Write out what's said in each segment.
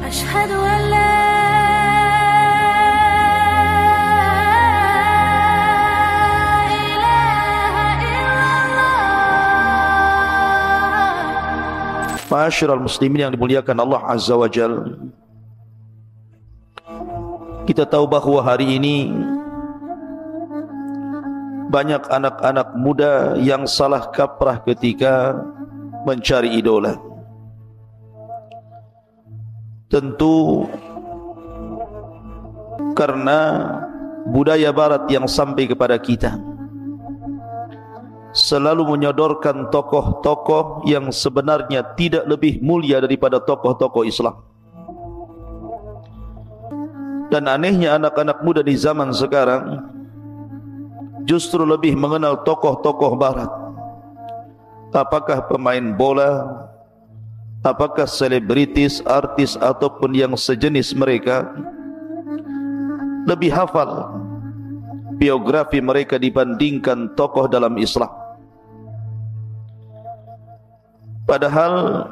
أشهد أن لا Ma'asyiral muslimin yang dimuliakan Allah Azza wa Jal, kita tahu bahawa hari ini banyak anak-anak muda yang salah kaprah ketika mencari idola. Tentu karena budaya barat yang sampai kepada kita selalu menyodorkan tokoh-tokoh yang sebenarnya tidak lebih mulia daripada tokoh-tokoh Islam. Dan anehnya anak-anak muda di zaman sekarang justru lebih mengenal tokoh-tokoh barat. Apakah pemain bola, apakah selebritis, artis ataupun yang sejenis mereka, lebih hafal biografi mereka dibandingkan tokoh dalam Islam. Padahal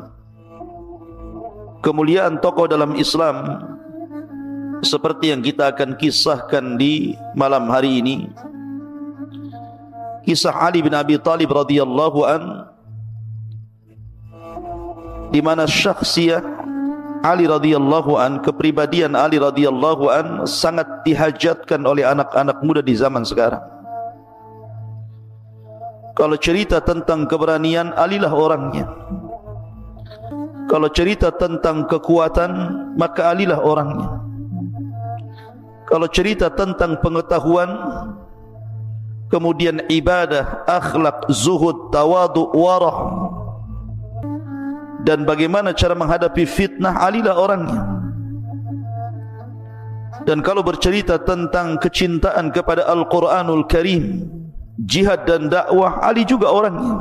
kemuliaan tokoh dalam Islam seperti yang kita akan kisahkan di malam hari ini, kisah Ali bin Abi Thalib radhiyallahu an, di mana syakhsiyah Ali radhiyallahu an, kepribadian Ali radhiyallahu an sangat dihajatkan oleh anak-anak muda di zaman sekarang. Kalau cerita tentang keberanian, Ali lah orangnya. Kalau cerita tentang kekuatan, maka Ali lah orangnya. Kalau cerita tentang pengetahuan, kemudian ibadah, akhlak, zuhud, tawadu, warah, dan bagaimana cara menghadapi fitnah, Ali lah orangnya. Dan kalau bercerita tentang kecintaan kepada Al-Quranul Karim, jihad dan dakwah, Ali juga orangnya.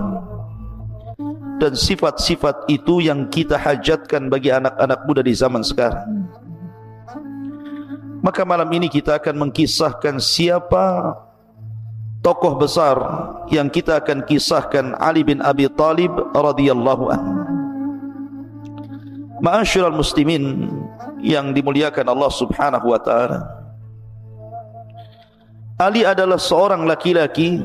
Dan sifat-sifat itu yang kita hajatkan bagi anak-anak muda di zaman sekarang. Maka malam ini kita akan mengkisahkan siapa tokoh besar yang kita akan kisahkan, Ali bin Abi Thalib radhiyallahu anhu. Ma'asyiral muslimin yang dimuliakan Allah Subhanahu wa taala, Ali adalah seorang laki-laki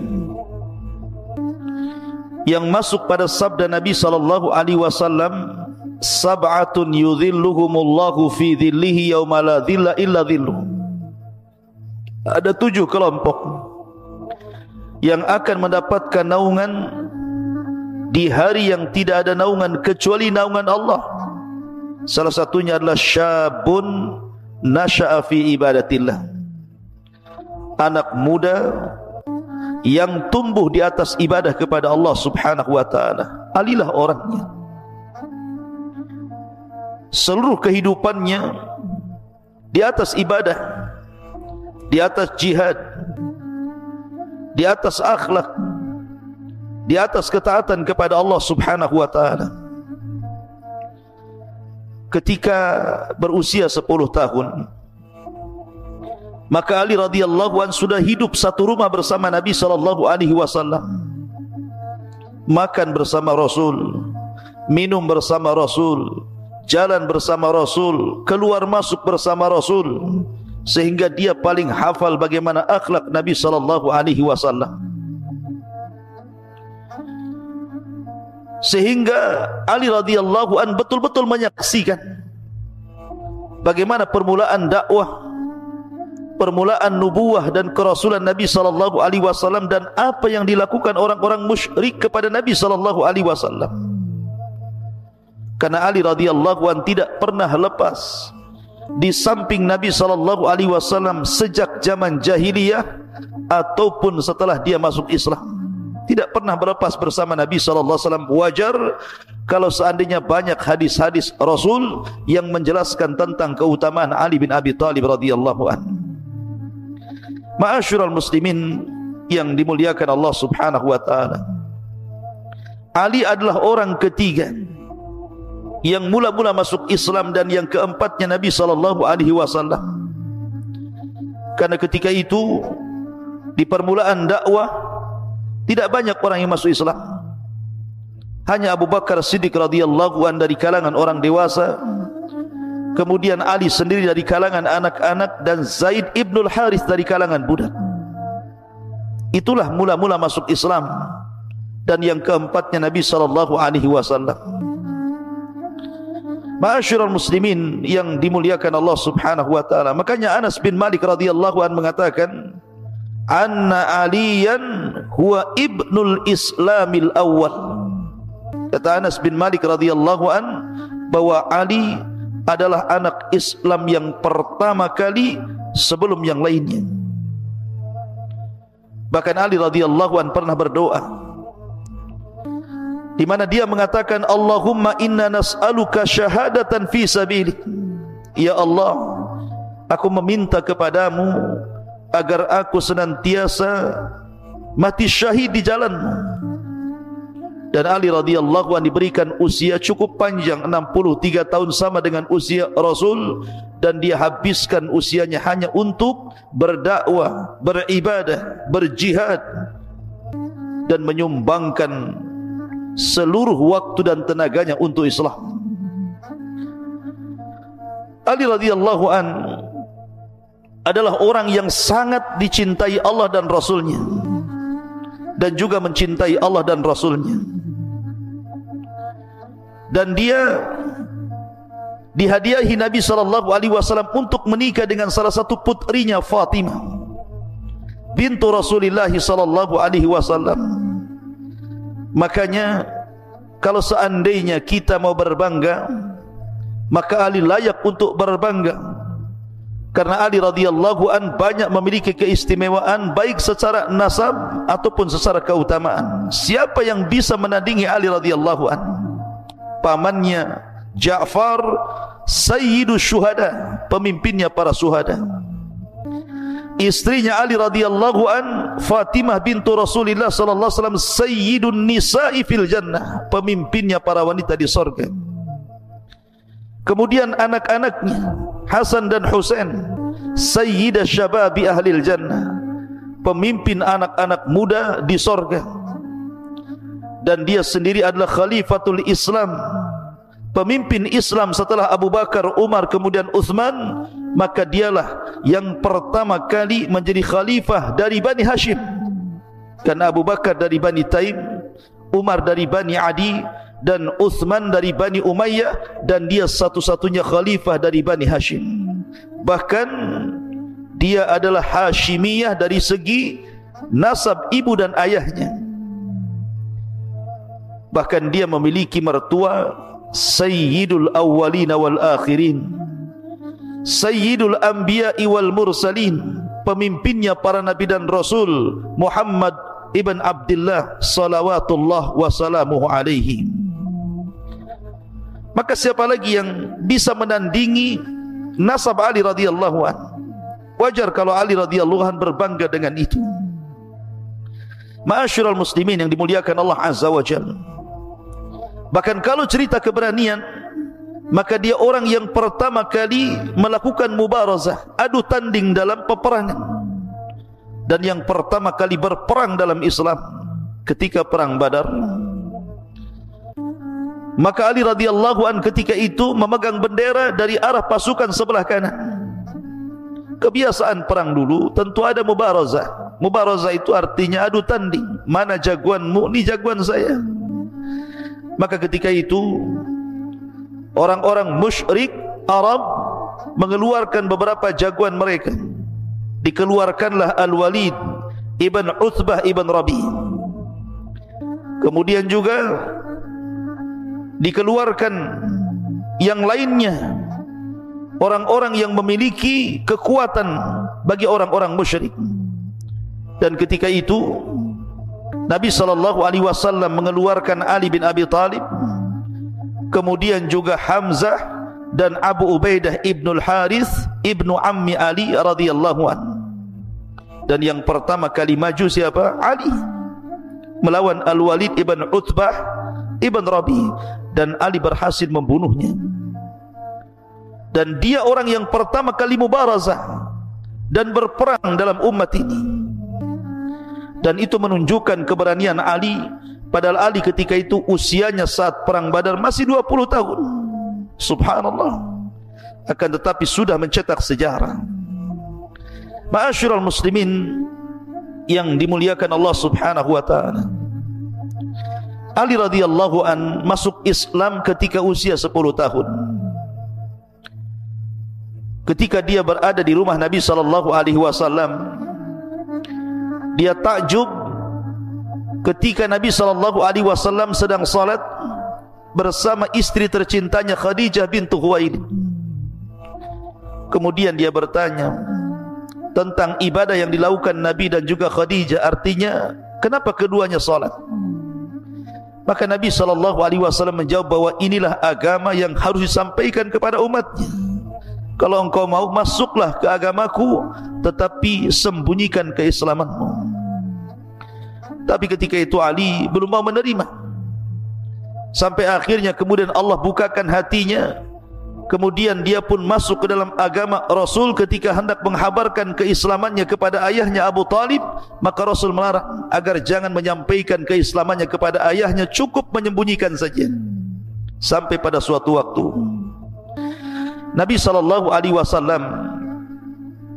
yang masuk pada sabda Nabi sallallahu alaihi wasallam, sab'atun yudhilluhumullahu fi dhillihi yauma la dhilla illa dhilluh. Ada 7 kelompok yang akan mendapatkan naungan di hari yang tidak ada naungan kecuali naungan Allah. Salah satunya adalah syabun nasha'a fi ibadatillah, anak muda yang tumbuh di atas ibadah kepada Allah Subhanahu wa taala. Ali lah orangnya. Seluruh kehidupannya di atas ibadah, di atas jihad, di atas akhlak, di atas ketaatan kepada Allah Subhanahu wa taala. Ketika berusia 10 tahun, maka Ali radhiyallahu anhu sudah hidup satu rumah bersama Nabi sallallahu alaihi wasallam. Makan bersama Rasul, minum bersama Rasul, jalan bersama Rasul, keluar masuk bersama Rasul, sehingga dia paling hafal bagaimana akhlak Nabi sallallahu alaihi wasallam. Sehingga Ali radhiyallahu an betul-betul menyaksikan bagaimana permulaan dakwah, permulaan nubuwah dan kerasulan Nabi sallallahu alaihi wasallam, dan apa yang dilakukan orang-orang musyrik kepada Nabi sallallahu alaihi wasallam. Karena Ali radhiyallahu an tidak pernah lepas di samping Nabi sallallahu alaihi wasallam sejak zaman jahiliyah ataupun setelah dia masuk Islam. Tidak pernah berlepas bersama Nabi sallallahu alaihi wasallam. Wajar kalau seandainya banyak hadis-hadis Rasul yang menjelaskan tentang keutamaan Ali bin Abi Thalib radhiyallahu anhu. Ma'asyiral muslimin yang dimuliakan Allah Subhanahu wa taala, Ali adalah orang ketiga yang mula-mula masuk Islam dan yang keempatnya Nabi sallallahu alaihi wasallam. Karena ketika itu di permulaan dakwah tidak banyak orang yang masuk Islam. Hanya Abu Bakar Siddiq radhiyallahu an dari kalangan orang dewasa, kemudian Ali sendiri dari kalangan anak-anak, dan Zaid ibnul Harith dari kalangan budak. Itulah mula-mula masuk Islam. Dan yang keempatnya Nabi SAW. Ma'asyiral muslimin yang dimuliakan Allah Subhanahu wa taala. Makanya Anas bin Malik radhiyallahu an mengatakan, "Anna Aliyan huwa ibnul Islamil awwal." Kata Anas bin Malik radhiyallahu an bahwa Ali adalah anak Islam yang pertama kali sebelum yang lainnya. Bahkan Ali radhiyallahu an pernah berdoa di mana dia mengatakan, Allahumma inna nas'aluka syahadatan fi sabilik. Ya Allah, aku meminta kepadamu agar aku senantiasa mati syahid di jalanmu. Dan Ali radhiyallahu anhu diberikan usia cukup panjang, 63 tahun, sama dengan usia Rasul, dan dia habiskan usianya hanya untuk berdakwah, beribadah, berjihad, dan menyumbangkan seluruh waktu dan tenaganya untuk Islam. Ali radhiyallahu an adalah orang yang sangat dicintai Allah dan Rasulnya, dan juga mencintai Allah dan Rasulnya. Dan dia dihadiahi Nabi SAW untuk menikah dengan salah satu putrinya, Fatimah bintu Rasulullah SAW. Makanya kalau seandainya kita mau berbangga, maka Ali layak untuk berbangga, karena Ali radhiyallahu an banyak memiliki keistimewaan baik secara nasab ataupun secara keutamaan. Siapa yang bisa menandingi Ali radhiyallahu an? Pamannya Ja'far, Sayyidus Syuhada, pemimpinnya para syuhada. Istrinya Ali radhiyallahu an, Fatimah bintu Rasulullah sallallahu alaihi wasallam, Sayyidun Nisa'i fil Jannah, pemimpinnya para wanita di surga. Kemudian anak-anaknya Hasan dan Husain, Sayyidah Syababi Ahlil Jannah, pemimpin anak-anak muda di surga. Dan dia sendiri adalah Khalifatul Islam, pemimpin Islam setelah Abu Bakar, Umar, kemudian Uthman. Maka dialah yang pertama kali menjadi khalifah dari Bani Hashim, karena Abu Bakar dari Bani Taim, Umar dari Bani Adi, dan Uthman dari Bani Umayyah, dan dia satu-satunya khalifah dari Bani Hashim. Bahkan dia adalah Hashimiyah dari segi nasab ibu dan ayahnya. Bahkan dia memiliki mertua Sayyidul Awwalina wal Akhirin, Sayyidul Anbiya'i wal Mursalin, pemimpinnya para nabi dan rasul, Muhammad ibn Abdullah salawatullah wassalamuhu alaihi. Maka siapa lagi yang bisa menandingi nasab Ali radhiyallahu an? Wajar kalau Ali radhiyallahu an berbangga dengan itu. Ma'asyiral muslimin yang dimuliakan Allah azza wa jalla. Bahkan kalau cerita keberanian, maka dia orang yang pertama kali melakukan mubarazah, adu tanding dalam peperangan, dan yang pertama kali berperang dalam Islam ketika perang Badar. Maka Ali radhiyallahu an ketika itu memegang bendera dari arah pasukan sebelah kanan. Kebiasaan perang dulu tentu ada mubarazah. Mubarazah itu artinya adu tanding, mana jagoanmu, ini jagoan saya. Maka ketika itu orang-orang musyrik Arab mengeluarkan beberapa jagoan mereka. Dikeluarkanlah Al-Walid ibn Uthbah ibn Rabi'. Kemudian juga dikeluarkan yang lainnya, orang-orang yang memiliki kekuatan bagi orang-orang musyrik. Dan ketika itu Nabi SAW mengeluarkan Ali bin Abi Talib, kemudian juga Hamzah dan Abu Ubaidah ibnul Harith ibnu Ammi Ali radhiyallahu an. Dan yang pertama kali maju siapa? Ali, melawan Al-Walid ibn Utbah ibn Rabi', dan Ali berhasil membunuhnya. Dan dia orang yang pertama kali mubarazah dan berperang dalam umat ini. Dan itu menunjukkan keberanian Ali, padahal Ali ketika itu usianya saat perang Badar masih 20 tahun. Subhanallah. akan tetapi sudah mencetak sejarah. Ma'asyiral muslimin yang dimuliakan Allah Subhanahu wa taala, Ali radhiyallahu an masuk Islam ketika usia 10 tahun. Ketika dia berada di rumah Nabi sallallahu alaihi wasallam, dia takjub ketika Nabi sallallahu alaihi wasallam sedang salat bersama istri tercintanya Khadijah bintu Khuwailid. Kemudian dia bertanya tentang ibadah yang dilakukan Nabi dan juga Khadijah, artinya kenapa keduanya salat? Maka Nabi sallallahu alaihi wasallam menjawab bahwa inilah agama yang harus disampaikan kepada umatnya. Kalau engkau mau, masuklah ke agamaku, tetapi sembunyikan keislamanmu. Tapi ketika itu Ali belum mau menerima. Sampai akhirnya kemudian Allah bukakan hatinya. Kemudian dia pun masuk ke dalam agama Rasul. Ketika hendak menghabarkan keislamannya kepada ayahnya Abu Talib, maka Rasul melarang agar jangan menyampaikan keislamannya kepada ayahnya, cukup menyembunyikan saja. Sampai pada suatu waktu Nabi sallallahu alaihi wasallam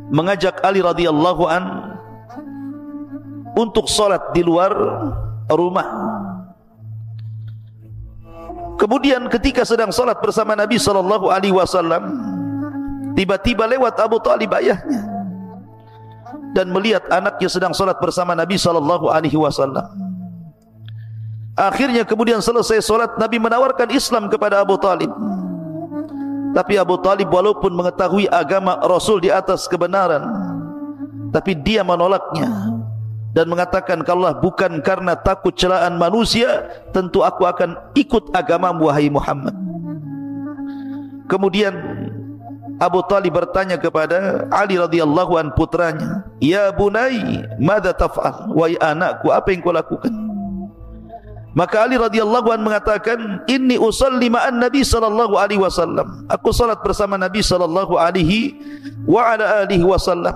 mengajak Ali radhiyallahu an untuk salat di luar rumah. Kemudian ketika sedang salat bersama Nabi sallallahu alaihi wasallam, tiba-tiba lewat Abu Talib ayahnya dan melihat anaknya sedang salat bersama Nabi sallallahu alaihi wasallam. Akhirnya kemudian selesai salat, Nabi menawarkan Islam kepada Abu Talib. Tapi Abu Talib walaupun mengetahui agama Rasul di atas kebenaran, tapi dia menolaknya dan mengatakan, kalau bukan karena takut celaan manusia, tentu aku akan ikut agamamu wahai Muhammad. Kemudian Abu Talib bertanya kepada Ali radhiyallahu an putranya, ya bunai, madza taf'al? Wahai anakku, apa yang kau lakukan? Maka Ali radhiyallahu an mengatakan, inni usalli ma'an Nabi sallallahu alaihi wasallam. Aku salat bersama Nabi sallallahu alaihi wa ala alihi wasallam.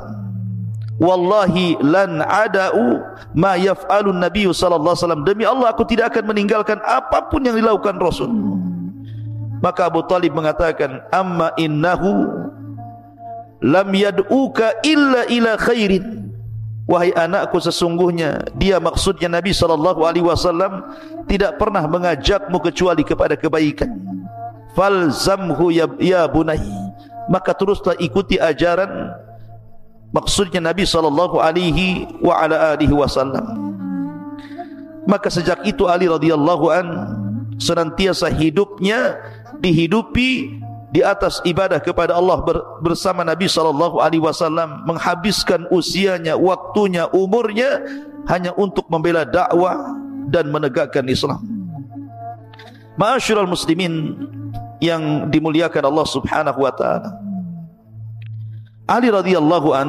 Wallahi lan ada'u ma yaf'alu Nabi sallallahu alaihi wasallam. Demi Allah, aku tidak akan meninggalkan apapun yang dilakukan Rasul. Maka Abu Talib mengatakan, amma innahu lam yad'uka illa ila khairin. Wahai anakku, sesungguhnya dia, maksudnya Nabi sallallahu alaihi wasallam, tidak pernah mengajakmu kecuali kepada kebaikan. Falzamhu ya bunai, maka teruslah ikuti ajaran, maksudnya Nabi sallallahu alaihi wa ala alihi wasallam. Maka sejak itu Ali radhiyallahu an senantiasa hidupnya dihidupi di atas ibadah kepada Allah bersama Nabi sallallahu alaihi wasallam, menghabiskan usianya, waktunya, umurnya hanya untuk membela dakwah dan menegakkan Islam. Ma'asyiral muslimin yang dimuliakan Allah Subhanahu wa taala, Ali radhiyallahu an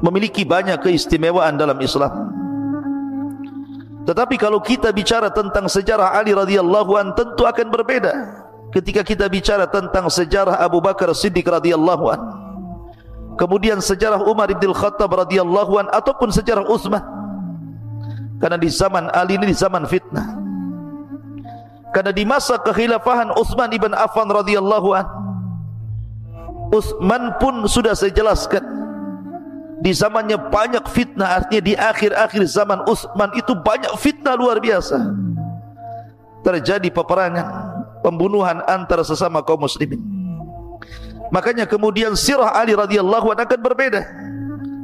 memiliki banyak keistimewaan dalam Islam. Tetapi kalau kita bicara tentang sejarah Ali radhiyallahu an, tentu akan berbeda ketika kita bicara tentang sejarah Abu Bakar Siddiq radhiyallahu an, kemudian sejarah Umar bin Khattab radhiyallahu an, ataupun sejarah Utsman. Karena di zaman Ali ini di zaman fitnah. Karena di masa kekhilafahan Utsman ibn Affan radhiyallahu an, Utsman pun sudah saya jelaskan, di zamannya banyak fitnah. Artinya di akhir-akhir zaman Utsman itu banyak fitnah luar biasa. Terjadi peperangan, pembunuhan antara sesama kaum muslimin. Makanya kemudian sirah Ali radhiyallahu anhu akan berbeda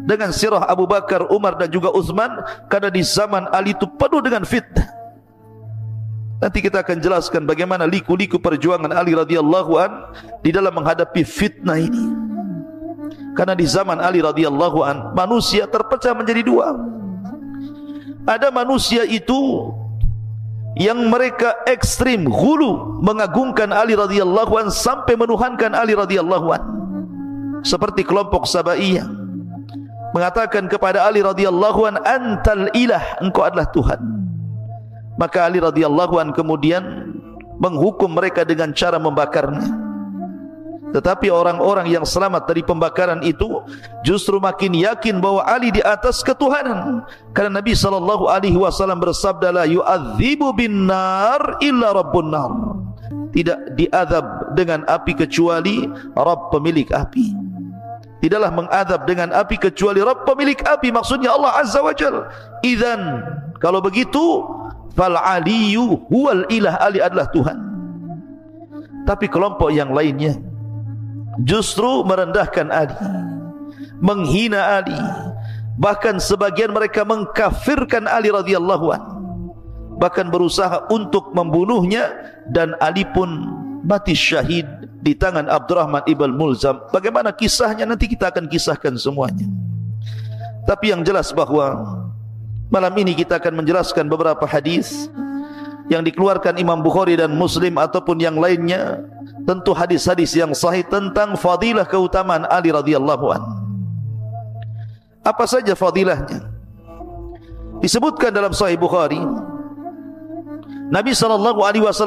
dengan sirah Abu Bakar, Umar dan juga Utsman, karena di zaman Ali itu penuh dengan fitnah. Nanti kita akan jelaskan bagaimana liku-liku perjuangan Ali radhiyallahu anhu di dalam menghadapi fitnah ini. Karena di zaman Ali radhiyallahu anhu manusia terpecah menjadi dua. Ada manusia itu yang mereka ekstrim, hulu, mengagungkan Ali radhiyallahu an sampai menuhankan Ali radhiyallahu an, seperti kelompok Sabaiyah, mengatakan kepada Ali radhiyallahu an, antal ilah, engkau adalah Tuhan. Maka Ali radhiyallahu an kemudian menghukum mereka dengan cara membakarnya. Tetapi orang-orang yang selamat dari pembakaran itu justru makin yakin bahwa Ali di atas ketuhanan. Karena Nabi sallallahu alaihi wasallam bersabda, la yu'adzibu bin nar illa rabbun nar. tidak diazab dengan api kecuali Rabb pemilik api. Tidaklah mengadab dengan api kecuali Rabb pemilik api, maksudnya Allah Azza wa Jalla. Idzan, kalau begitu, fal aliyyu huwal ilah, Ali adalah Tuhan. Tapi kelompok yang lainnya justru merendahkan Ali, menghina Ali, bahkan sebagian mereka mengkafirkan Ali radhiyallahu anhu, bahkan berusaha untuk membunuhnya, dan Ali pun mati syahid di tangan Abdurrahman ibn Mulzam. Bagaimana kisahnya nanti kita akan kisahkan semuanya. Tapi yang jelas bahwa malam ini kita akan menjelaskan beberapa hadis yang dikeluarkan Imam Bukhari dan Muslim ataupun yang lainnya, tentu hadis-hadis yang sahih tentang fadilah keutamaan Ali radhiyallahu anhu. Apa saja fadilahnya? Disebutkan dalam Sahih Bukhari, Nabi SAW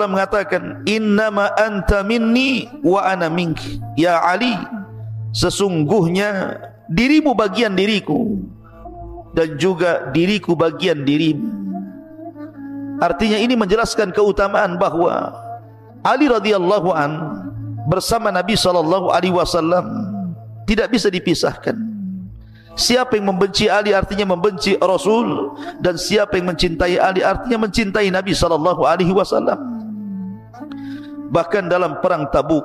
mengatakan, innama anta minni wa ana minki. Ya Ali, sesungguhnya dirimu bagian diriku dan juga diriku bagian dirimu. Artinya ini menjelaskan keutamaan bahwa Ali radhiyallahu an bersama Nabi SAW tidak bisa dipisahkan. Siapa yang membenci Ali artinya membenci Rasul, dan siapa yang mencintai Ali artinya mencintai Nabi SAW. Bahkan dalam perang Tabuk,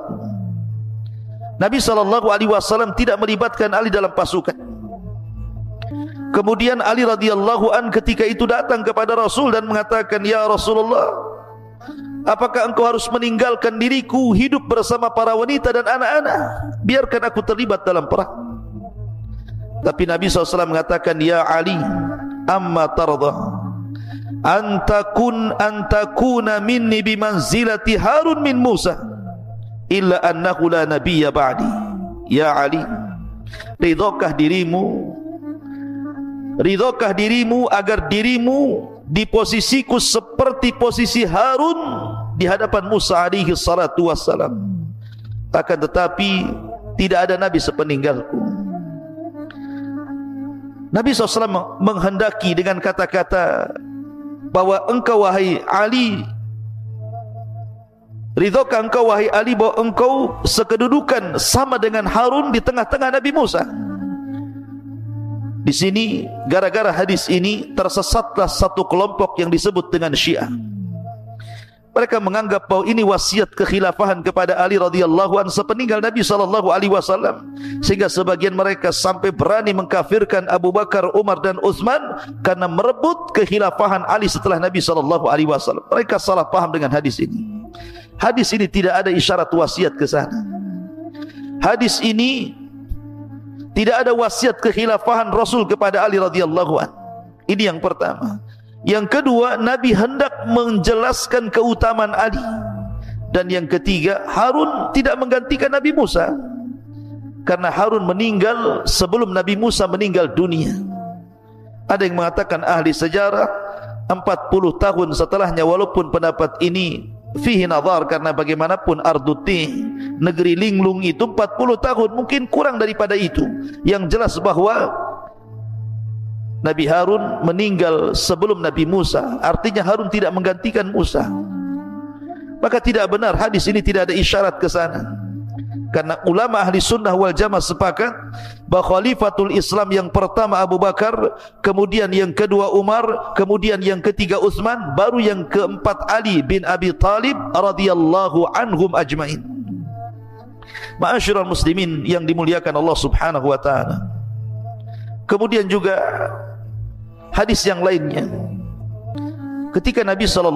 Nabi SAW tidak melibatkan Ali dalam pasukan. Kemudian Ali radhiyallahu an ketika itu datang kepada Rasul dan mengatakan, ya Rasulullah, apakah engkau harus meninggalkan diriku hidup bersama para wanita dan anak-anak? Biarkan aku terlibat dalam perang. Tapi Nabi SAW mengatakan, ya Ali, amma tarda antakuna minni bimanzilati Harun min Musa illa annahu la nabiyya ba'di. Ya Ali, ridhokah dirimu agar dirimu di posisiku seperti posisi Harun di hadapan Musa alaihi salatu wassalam. Akan tetapi tidak ada nabi sepeninggalku. Nabi SAW menghendaki dengan kata-kata bahwa engkau wahai Ali, ridhokah engkau wahai Ali bahwa engkau sekedudukan sama dengan Harun di tengah-tengah Nabi Musa. Di sini gara-gara hadis ini tersesatlah satu kelompok yang disebut dengan Syiah. Mereka menganggap bahwa ini wasiat kekhilafahan kepada Ali radhiyallahu anhu sepeninggal Nabi SAW, sehingga sebagian mereka sampai berani mengkafirkan Abu Bakar, Umar dan Utsman karena merebut kekhilafahan Ali setelah Nabi SAW. Mereka salah paham dengan hadis ini. Hadis ini tidak ada isyarat wasiat ke sana. Hadis ini tidak ada wasiat kekhilafahan Rasul kepada Ali radhiyallahu anhu. Ini yang pertama. Yang kedua, Nabi hendak menjelaskan keutamaan Ali. Dan yang ketiga, Harun tidak menggantikan Nabi Musa, karena Harun meninggal sebelum Nabi Musa meninggal dunia. Ada yang mengatakan ahli sejarah 40 tahun setelahnya, walaupun pendapat ini fihi nazar, karena bagaimanapun Arduti, negeri linglung itu 40 tahun, mungkin kurang daripada itu. Yang jelas bahwa Nabi Harun meninggal sebelum Nabi Musa, artinya Harun tidak menggantikan Musa. Maka tidak benar, hadis ini tidak ada isyarat ke sana. Karena ulama ahli sunnah wal jamaah sepakat bahwa khalifatul Islam yang pertama Abu Bakar, kemudian yang kedua Umar, kemudian yang ketiga Utsman, baru yang keempat Ali bin Abi Thalib radhiyallahu anhum ajmain. Ma'asyiral muslimin yang dimuliakan Allah Subhanahu wa taala. Kemudian juga hadis yang lainnya, ketika Nabi SAW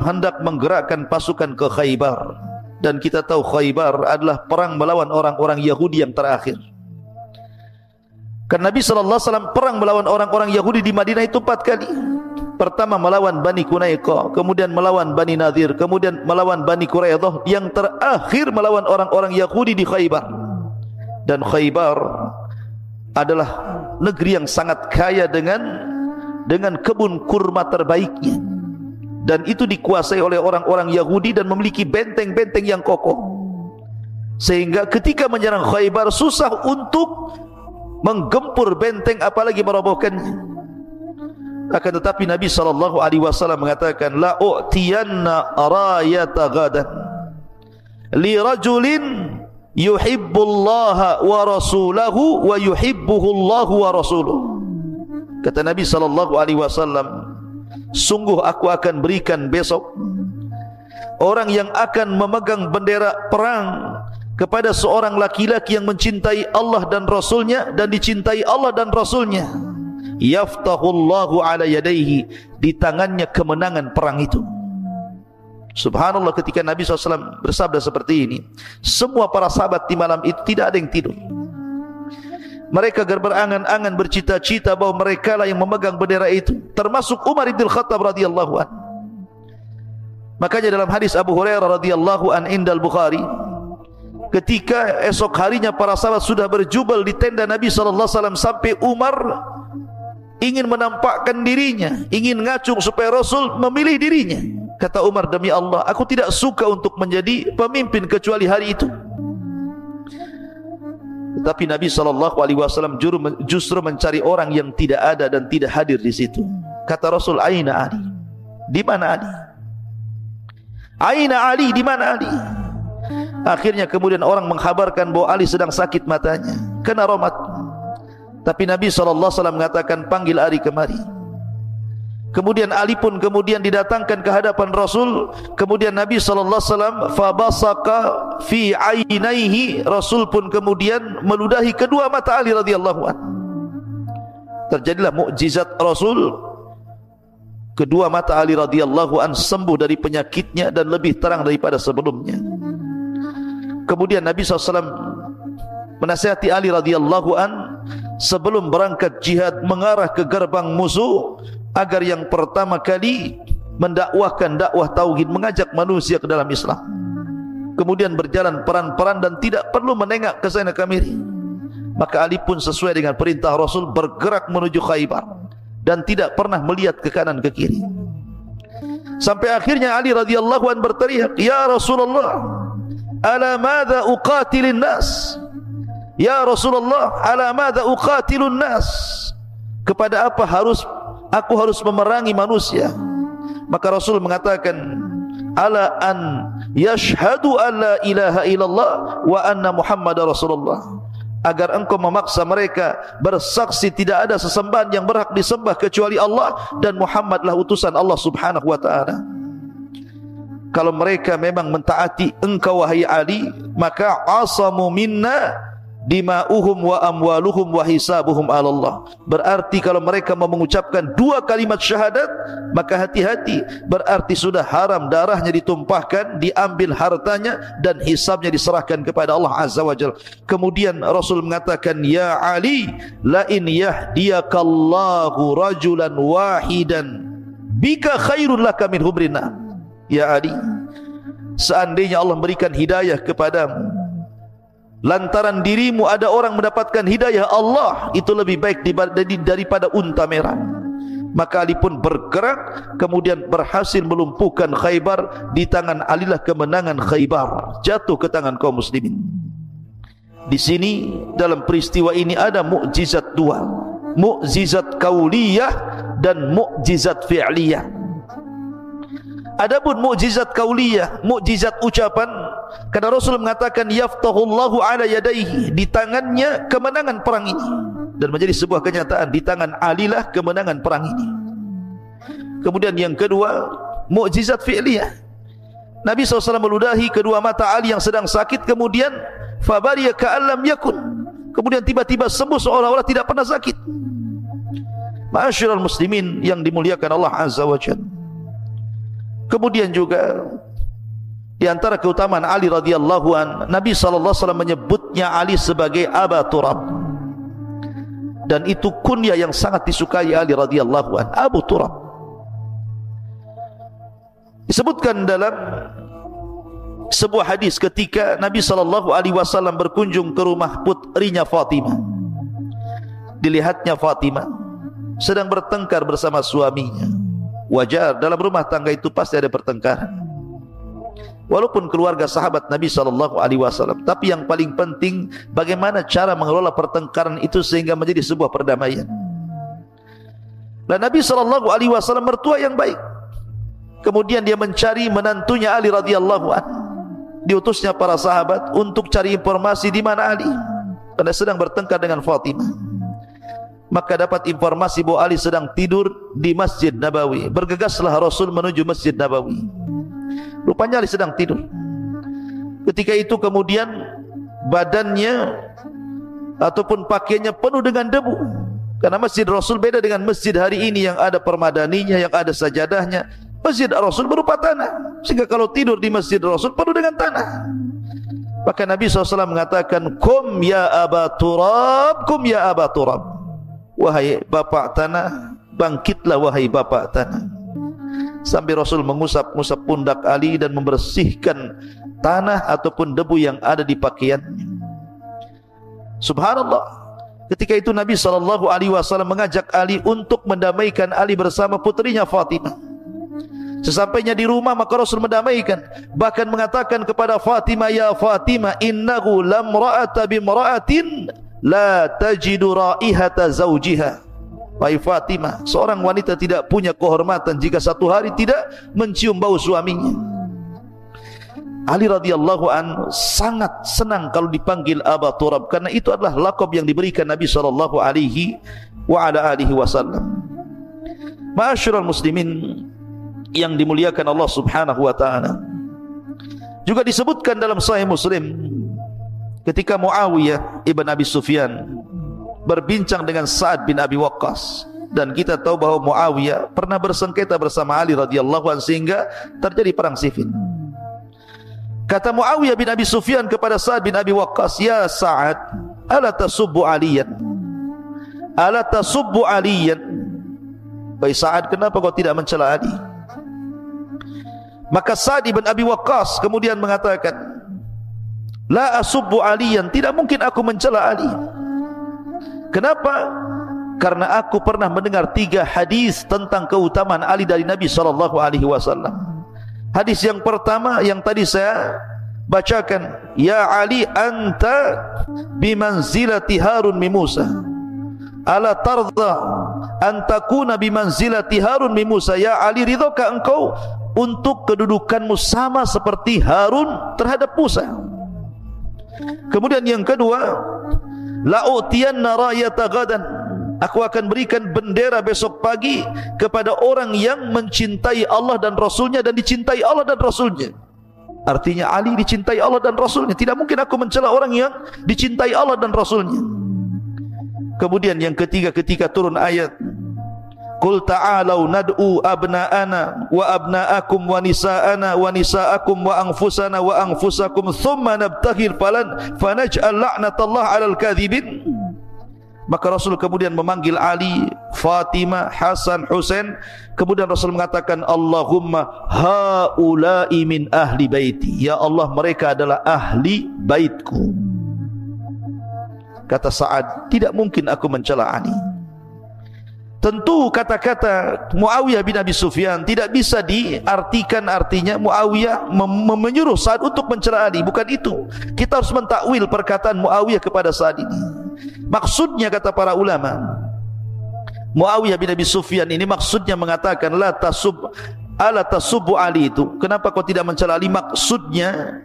hendak menggerakkan pasukan ke Khaybar, dan kita tahu Khaybar adalah perang melawan orang-orang Yahudi yang terakhir. Karena Nabi SAW perang melawan orang-orang Yahudi di Madinah itu 4 kali. Pertama melawan Bani Qunaiqah, kemudian melawan Bani Nadir, kemudian melawan Bani Quraidah, yang terakhir melawan orang-orang Yahudi di Khaybar. Dan Khaybar adalah negeri yang sangat kaya dengan kebun kurma terbaiknya, dan itu dikuasai oleh orang-orang Yahudi dan memiliki benteng-benteng yang kokoh, sehingga ketika menyerang Khaybar susah untuk menggempur benteng apalagi merobohkannya. Akan tetapi Nabi SAW mengatakan, la u'tiyanna rayata gadan li rajulin yuhibbullaha wa rasulahu wa yuhibbuhullahu wa rasuluhu. Kata Nabi SAW, sungguh aku akan berikan besok orang yang akan memegang bendera perang kepada seorang laki-laki yang mencintai Allah dan Rasulnya dan dicintai Allah dan Rasulnya. Yaftahullahu ala yadaihi, di tangannya kemenangan perang itu. Subhanallah, ketika Nabi SAW bersabda seperti ini, semua para sahabat di malam itu tidak ada yang tidur. Mereka berangan-angan, bercita-cita bahwa mereka lah yang memegang bendera itu, termasuk Umar bin Khattab radhiyallahu an. Makanya dalam hadis Abu Hurairah radhiyallahu an indal Bukhari, ketika esok harinya para sahabat sudah berjubel di tenda Nabi SAW, sampai Umar ingin menampakkan dirinya, ingin ngacung supaya Rasul memilih dirinya. Kata Umar, demi Allah, aku tidak suka untuk menjadi pemimpin kecuali hari itu. Tetapi Nabi SAW justru mencari orang yang tidak ada dan tidak hadir di situ. Kata Rasul, aina Ali? Di mana Ali? Aina Ali? Di mana Ali? Akhirnya kemudian orang menghabarkan bahwa Ali sedang sakit matanya, kena raumat. Tapi Nabi SAW mengatakan, panggil Ali kemari. Kemudian Ali pun kemudian didatangkan ke hadapan Rasul. Kemudian Nabi SAW fabasaka fi ainaihi, Rasul pun kemudian meludahi kedua mata Ali radhiyallahu an. Terjadilah mukjizat Rasul. Kedua mata Ali radhiyallahu an sembuh dari penyakitnya dan lebih terang daripada sebelumnya. Kemudian Nabi SAW menasihati Ali radhiyallahu an sebelum berangkat jihad mengarah ke gerbang musuh, agar yang pertama kali mendakwahkan dakwah tauhid, mengajak manusia ke dalam Islam. Kemudian berjalan peran-peran dan tidak perlu menengok ke sana kemari. Maka Ali pun sesuai dengan perintah Rasul bergerak menuju Khaybar dan tidak pernah melihat ke kanan ke kiri. Sampai akhirnya Ali radhiyallahu an berteriak, ya Rasulullah, ala madza uqatilun nas? Ya Rasulullah, ala madza uqatilun nas? Kepada apa aku harus memerangi manusia? Maka Rasul mengatakan, ala an yashhadu an la ilaha illallah wa anna Muhammadar Rasulullah, agar engkau memaksa mereka bersaksi tidak ada sesembahan yang berhak disembah kecuali Allah dan Muhammadlah utusan Allah Subhanahu wa ta'ala. Kalau mereka memang mentaati engkau wahai Ali, maka asamu minna dima'uhum wa amwaluhum wa hisabuhum 'ala Allah. Berarti kalau mereka mau mengucapkan dua kalimat syahadat, maka hati-hati, berarti sudah haram darahnya ditumpahkan, diambil hartanya dan hisabnya diserahkan kepada Allah Azza wa Jalla. Kemudian Rasul mengatakan, ya Ali, la in yahdiyakallahu rajulan wahidan bika khairul laka min hubrina. Ya Ali, seandainya Allah memberikan hidayah kepadamu, lantaran dirimu ada orang mendapatkan hidayah Allah, itu lebih baik daripada unta merah. Maka Ali pun bergerak, kemudian berhasil melumpuhkan Khaybar. Di tangan Ali lah kemenangan Khaybar jatuh ke tangan kaum muslimin. Di sini dalam peristiwa ini ada mukjizat dua, mukjizat kauliyah dan mukjizat fi'liyah. Adapun mukjizat kauliyah, mukjizat ucapan, karena Rasul mengatakan yaftahullahu ala yadaihi, di tangannya kemenangan perang ini, dan menjadi sebuah kenyataan di tangan Ali lah kemenangan perang ini. Kemudian yang kedua, mukjizat fi'liyah. Nabi SAW meludahi kedua mata Ali yang sedang sakit, kemudian fabariya ka'allam yakun, kemudian tiba-tiba sembuh seolah-olah tidak pernah sakit. Ma'asyiral muslimin yang dimuliakan Allah Azza wa Jalla. Kemudian juga di antara keutamaan Ali radhiyallahu an, Nabi sallallahu alaihi wasallam menyebutnya Ali sebagai Aba Turab. Dan itu kunyah yang sangat disukai Ali radhiyallahu an, Abu Turab. Disebutkan dalam sebuah hadis ketika Nabi sallallahu alaihi wasallam berkunjung ke rumah putrinya Fatimah. Dilihatnya Fatimah sedang bertengkar bersama suaminya. Wajar, dalam rumah tangga itu pasti ada pertengkaran. Walaupun keluarga sahabat Nabi SAW, tapi yang paling penting bagaimana cara mengelola pertengkaran itu sehingga menjadi sebuah perdamaian. Dan Nabi SAW mertua yang baik. Kemudian dia mencari menantunya Ali radhiyallahu anhu. Diutusnya para sahabat untuk cari informasi di mana Ali, karena sedang bertengkar dengan Fatimah. Maka dapat informasi bahwa Ali sedang tidur di Masjid Nabawi. Bergegaslah Rasul menuju Masjid Nabawi. Rupanya Ali sedang tidur. Ketika itu kemudian badannya ataupun pakaiannya penuh dengan debu. Karena Masjid Rasul beda dengan masjid hari ini yang ada permadaninya, yang ada sajadahnya. Masjid Rasul berupa tanah, sehingga kalau tidur di Masjid Rasul penuh dengan tanah. Maka Nabi SAW mengatakan, Kum ya Aba Turab, kum ya Aba Turab. Wahai bapak tanah, bangkitlah wahai bapak tanah. Sampai Rasul mengusap-ngusap pundak Ali dan membersihkan tanah ataupun debu yang ada di pakaiannya. Subhanallah. Ketika itu Nabi SAW mengajak Ali untuk mendamaikan Ali bersama putrinya Fatimah. Sesampainya di rumah maka Rasul mendamaikan, bahkan mengatakan kepada Fatimah, ya Fatimah, innahu lamra'ata bimra'atin la tajidu raihata zawjiha. Wahai Fatimah, seorang wanita tidak punya kehormatan jika satu hari tidak mencium bau suaminya. Ali radhiyallahu anhu sangat senang kalau dipanggil Aba Turab, karena itu adalah laqab yang diberikan Nabi sallallahu alaihi wasallam. Ma'asyiral muslimin yang dimuliakan Allah Subhanahu wa taala. Juga disebutkan dalam Sahih Muslim ketika Muawiyah ibn Abi Sufyan berbincang dengan Sa'ad bin Abi Waqqas, dan kita tahu bahwa Muawiyah pernah bersengketa bersama Ali radhiyallahu anhu sehingga terjadi perang Siffin. Kata Muawiyah bin Abi Sufyan kepada Sa'ad bin Abi Waqqas, ya Sa'ad, ala tasubbu Aliyan, ala tasubbu Aliyan. Baik Sa'ad, kenapa kau tidak mencela Ali? Maka Sa'ad bin Abi Waqqas kemudian mengatakan, la asubbu Aliyan, tidak mungkin aku mencela Ali. Kenapa? Karena aku pernah mendengar 3 hadis tentang keutamaan Ali dari Nabi SAW. Hadis yang pertama yang tadi saya bacakan, ya Ali anta bimanzilati Harun min Musa, ala tardha an takuna bimanzilati Harun min Musa. Ya Ali, ridhokah engkau untuk kedudukanmu sama seperti Harun terhadap Musa? Kemudian yang kedua, la utiyanna rayata gadan, aku akan berikan bendera besok pagi kepada orang yang mencintai Allah dan Rasulnya dan dicintai Allah dan Rasulnya. Artinya Ali dicintai Allah dan Rasulnya. Tidak mungkin aku mencela orang yang dicintai Allah dan Rasulnya. Kemudian yang ketiga, ketika turun ayat, Qul ta'alau nad'u abna'ana wa abna'akum wa nisa'ana wa nisa'akum wa anfusana wa anfusakum thumma nabtaghir falan fanaj'al la'natallah 'alal kadhibin. Maka Rasul kemudian memanggil Ali, Fatimah, Hasan, Husain. Kemudian Rasul mengatakan, Allahumma haula'i min ahli baiti. Ya Allah, mereka adalah ahli baitku. Kata Sa'ad, tidak mungkin aku mencela Ali. Tentu kata-kata Muawiyah bin Abi Sufyan tidak bisa diartikan artinya Muawiyah menyuruh Sa'ad untuk mencela Ali. Bukan itu. Kita harus mentakwil perkataan Muawiyah kepada Sa'ad ini. Maksudnya kata para ulama, Muawiyah bin Abi Sufyan ini maksudnya mengatakan la tasubbu Ali itu. Kenapa kau tidak mencela Ali? Maksudnya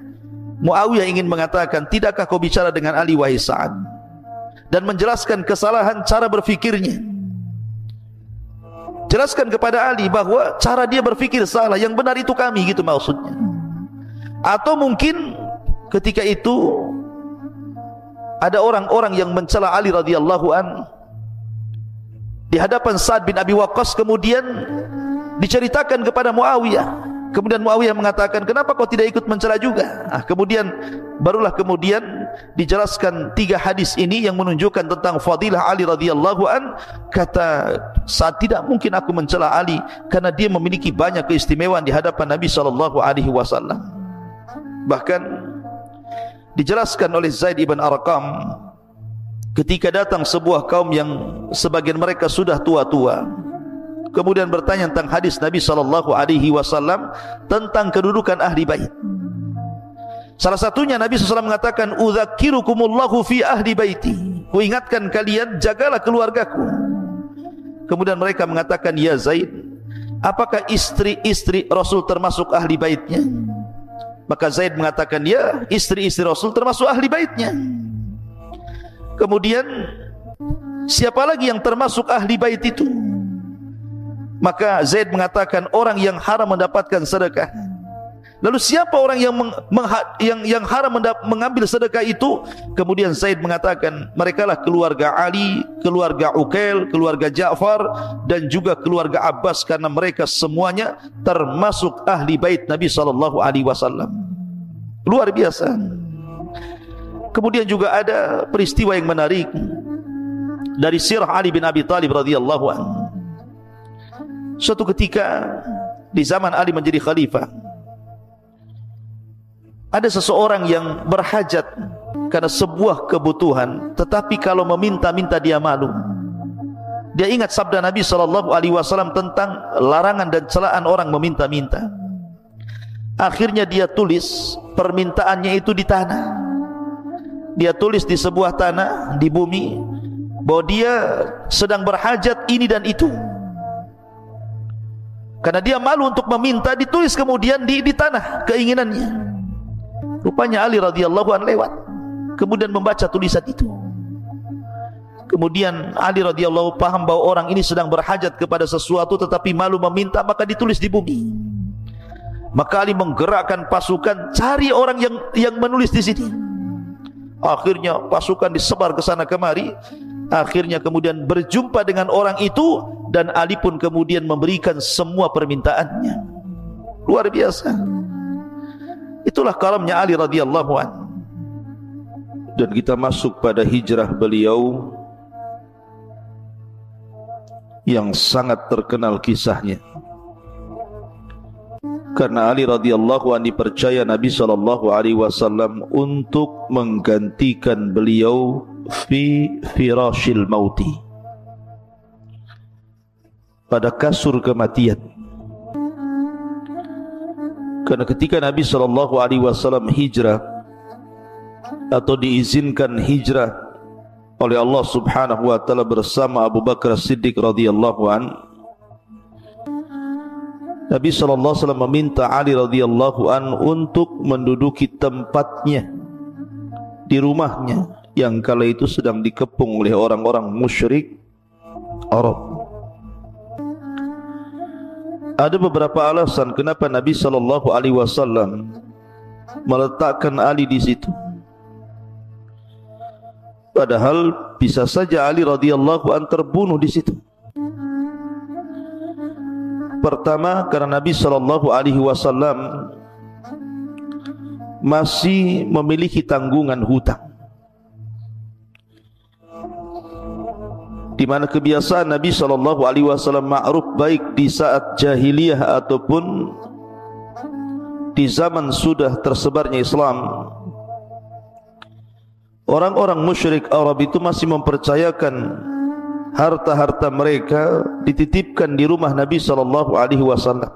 Muawiyah ingin mengatakan, tidakkah kau bicara dengan Ali wahai Sa'ad, dan menjelaskan kesalahan cara berfikirnya. Jelaskan kepada Ali bahwa cara dia berfikir salah, yang benar itu kami, gitu maksudnya. Atau mungkin ketika itu ada orang-orang yang mencela Ali radhiyallahu an di hadapan Sa'ad bin Abi Waqqas, kemudian diceritakan kepada Muawiyah. Kemudian Muawiyah mengatakan, kenapa kau tidak ikut mencela juga? Barulah kemudian dijelaskan 3 hadis ini yang menunjukkan tentang fadilah Ali radhiyallahu an. Kata Sa'ad, tidak mungkin aku mencela Ali karena dia memiliki banyak keistimewaan di hadapan Nabi SAW. Bahkan dijelaskan oleh Zaid ibn Arqam, ketika datang sebuah kaum yang sebagian mereka sudah tua-tua, kemudian bertanya tentang hadis Nabi SAW tentang kedudukan ahli bait. Salah satunya Nabi SAW mengatakan, udzakirukumullahu fi ahli baiti, ku ingatkan kalian, jagalah keluargaku. Kemudian mereka mengatakan, ya Zaid, apakah istri-istri Rasul termasuk ahli baitnya? Maka Zaid mengatakan, ya, istri-istri Rasul termasuk ahli baitnya. Kemudian siapa lagi yang termasuk ahli bait itu? Maka Zaid mengatakan, orang yang haram mendapatkan sedekah. Lalu siapa orang yang haram mengambil sedekah itu? Kemudian Zaid mengatakan, merekalah keluarga Ali, keluarga Uqail, keluarga Ja'far, dan juga keluarga Abbas, karena mereka semuanya termasuk ahli bait Nabi SAW. Luar biasa. Kemudian juga ada peristiwa yang menarik dari sirah Ali bin Abi Thalib radhiyallahu anhu. Suatu ketika di zaman Ali menjadi khalifah, ada seseorang yang berhajat karena sebuah kebutuhan, tetapi kalau meminta-minta dia malu. Dia ingat sabda Nabi SAW tentang larangan dan celaan orang meminta-minta. Akhirnya dia tulis permintaannya itu di tanah. Dia tulis di sebuah tanah, di bumi, bahwa dia sedang berhajat ini dan itu. Karena dia malu untuk meminta, ditulis kemudian di tanah keinginannya. Rupanya Ali radhiyallahu anhu lewat, kemudian membaca tulisan itu. Kemudian Ali radhiyallahu paham bahwa orang ini sedang berhajat kepada sesuatu tetapi malu meminta, maka ditulis di bumi. Maka Ali menggerakkan pasukan cari orang yang menulis di sini. Akhirnya pasukan disebar ke sana kemari. Akhirnya kemudian berjumpa dengan orang itu, dan Ali pun kemudian memberikan semua permintaannya. Luar biasa. Itulah karamnya Ali radhiyallahu anhu. Dan kita masuk pada hijrah beliau yang sangat terkenal kisahnya. Karena Ali radhiyallahu anhu dipercaya Nabi SAW untuk menggantikan beliau fi firashil mauti, pada kasur kematian. Karena ketika Nabi SAW hijrah atau diizinkan hijrah oleh Allah Subhanahu wa taala bersama Abu Bakar Siddiq radhiyallahu an, Nabi SAW meminta Ali radhiyallahu an untuk menduduki tempatnya di rumahnya yang kala itu sedang dikepung oleh orang-orang musyrik Arab. Ada beberapa alasan kenapa Nabi SAW meletakkan Ali di situ. Padahal bisa saja Ali radhiyallahu an terbunuh di situ. Pertama, karena Nabi SAW masih memiliki tanggungan hutang, di mana kebiasaan Nabi SAW ma'ruf baik di saat jahiliyah ataupun di zaman sudah tersebarnya Islam. Orang-orang musyrik Arab itu masih mempercayakan harta-harta mereka dititipkan di rumah Nabi SAW.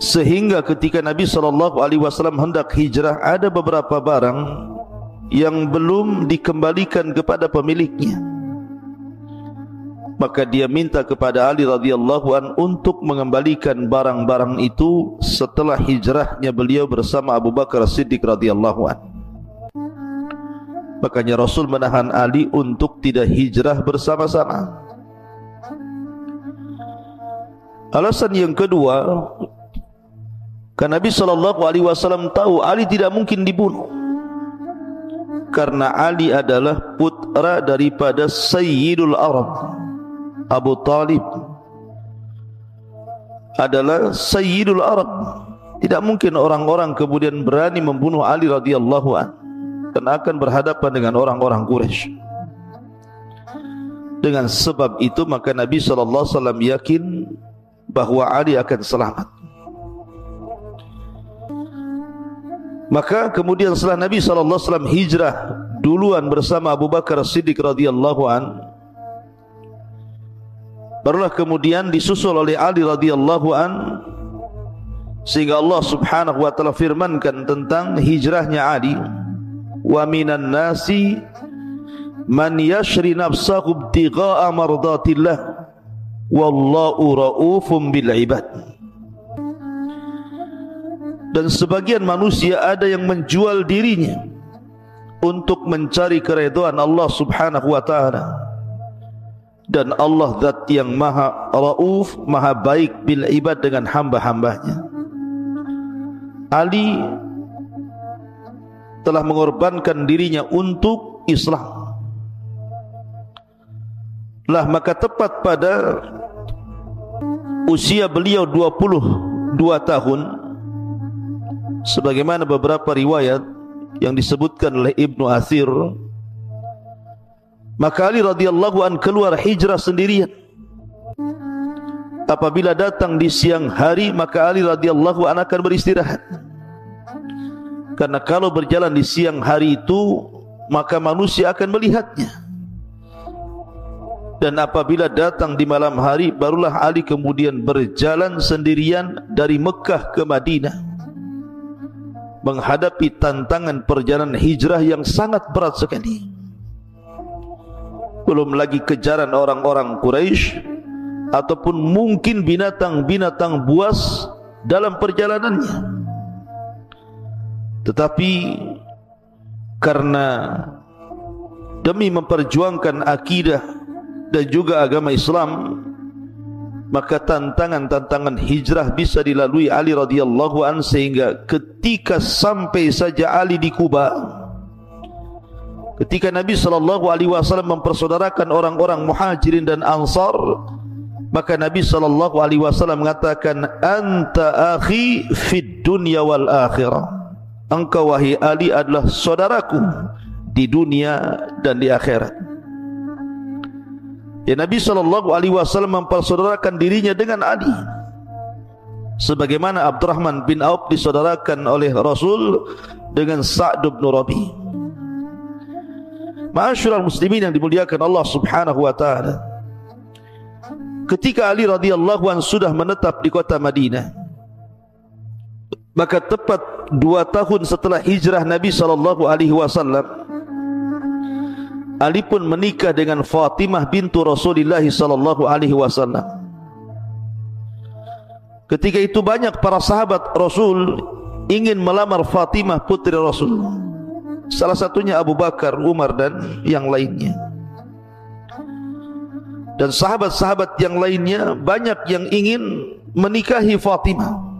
Sehingga ketika Nabi SAW hendak hijrah, ada beberapa barang yang belum dikembalikan kepada pemiliknya. Maka dia minta kepada Ali radhiyallahu an untuk mengembalikan barang-barang itu setelah hijrahnya beliau bersama Abu Bakar Siddiq radhiyallahu an. Makanya Rasul menahan Ali untuk tidak hijrah bersama-sama. Alasan yang kedua, karena Nabi SAW tahu Ali tidak mungkin dibunuh, karena Ali adalah putra daripada Sayyidul Arab. Abu Talib adalah Sayyidul Arab. Tidak mungkin orang-orang kemudian berani membunuh Ali radhiyallahu an, dan akan berhadapan dengan orang-orang Quraisy. Dengan sebab itu maka Nabi SAW yakin bahwa Ali akan selamat. Maka kemudian setelah Nabi SAW hijrah duluan bersama Abu Bakar Siddiq radhiyallahu an, barulah kemudian disusul oleh Ali radhiyallahu an, sehingga Allah Subhanahu wa taala firmankan tentang hijrahnya Ali, wa minan nasi man yashri nafsahu ibtigha'a mardatillah wallahu raufum bil ibad. Dan sebagian manusia ada yang menjual dirinya untuk mencari keridhaan Allah Subhanahu wa taala, dan Allah zat yang maha rauf, maha baik bil ibad dengan hamba-hambanya. Ali telah mengorbankan dirinya untuk Islam. Lah maka tepat pada usia beliau 22 tahun, sebagaimana beberapa riwayat yang disebutkan oleh Ibnu Athir, maka Ali radhiyallahu an keluar hijrah sendirian. Apabila datang di siang hari, maka Ali radhiyallahu an akan beristirahat. Karena kalau berjalan di siang hari itu, maka manusia akan melihatnya. Dan apabila datang di malam hari, barulah Ali kemudian berjalan sendirian dari Mekah ke Madinah, menghadapi tantangan perjalanan hijrah yang sangat berat sekali. Belum lagi kejaran orang-orang Quraisy, ataupun mungkin binatang-binatang buas dalam perjalanannya. Tetapi karena demi memperjuangkan akidah dan juga agama Islam, maka tantangan-tantangan hijrah bisa dilalui Ali radhiyallahu an, sehingga ketika sampai saja Ali di Kuba, ketika Nabi sallallahu alaihi wasallam mempersaudarakan orang-orang Muhajirin dan Ansar, maka Nabi sallallahu alaihi wasallam mengatakan, anta akhi fid dunya wal akhirah. Engkau wahai Ali adalah saudaraku di dunia dan di akhirat. Ya, Nabi sallallahu alaihi wasallam mempersaudarakan dirinya dengan Ali, sebagaimana Abdurrahman bin Auf disaudarakan oleh Rasul dengan Sa'd bin Rabi'. Ma'asyiral muslimin yang dimuliakan Allah Subhanahu wa taala, ketika Ali radhiyallahu anhu sudah menetap di kota Madinah, maka tepat 2 tahun setelah hijrah Nabi sallallahu alaihi wasallam, Ali pun menikah dengan Fatimah bintu Rasulullah sallallahu alaihi wasallam. Ketika itu banyak para sahabat Rasul ingin melamar Fatimah putri Rasul, salah satunya Abu Bakar, Umar dan yang lainnya. Dan sahabat-sahabat yang lainnya banyak yang ingin menikahi Fatimah.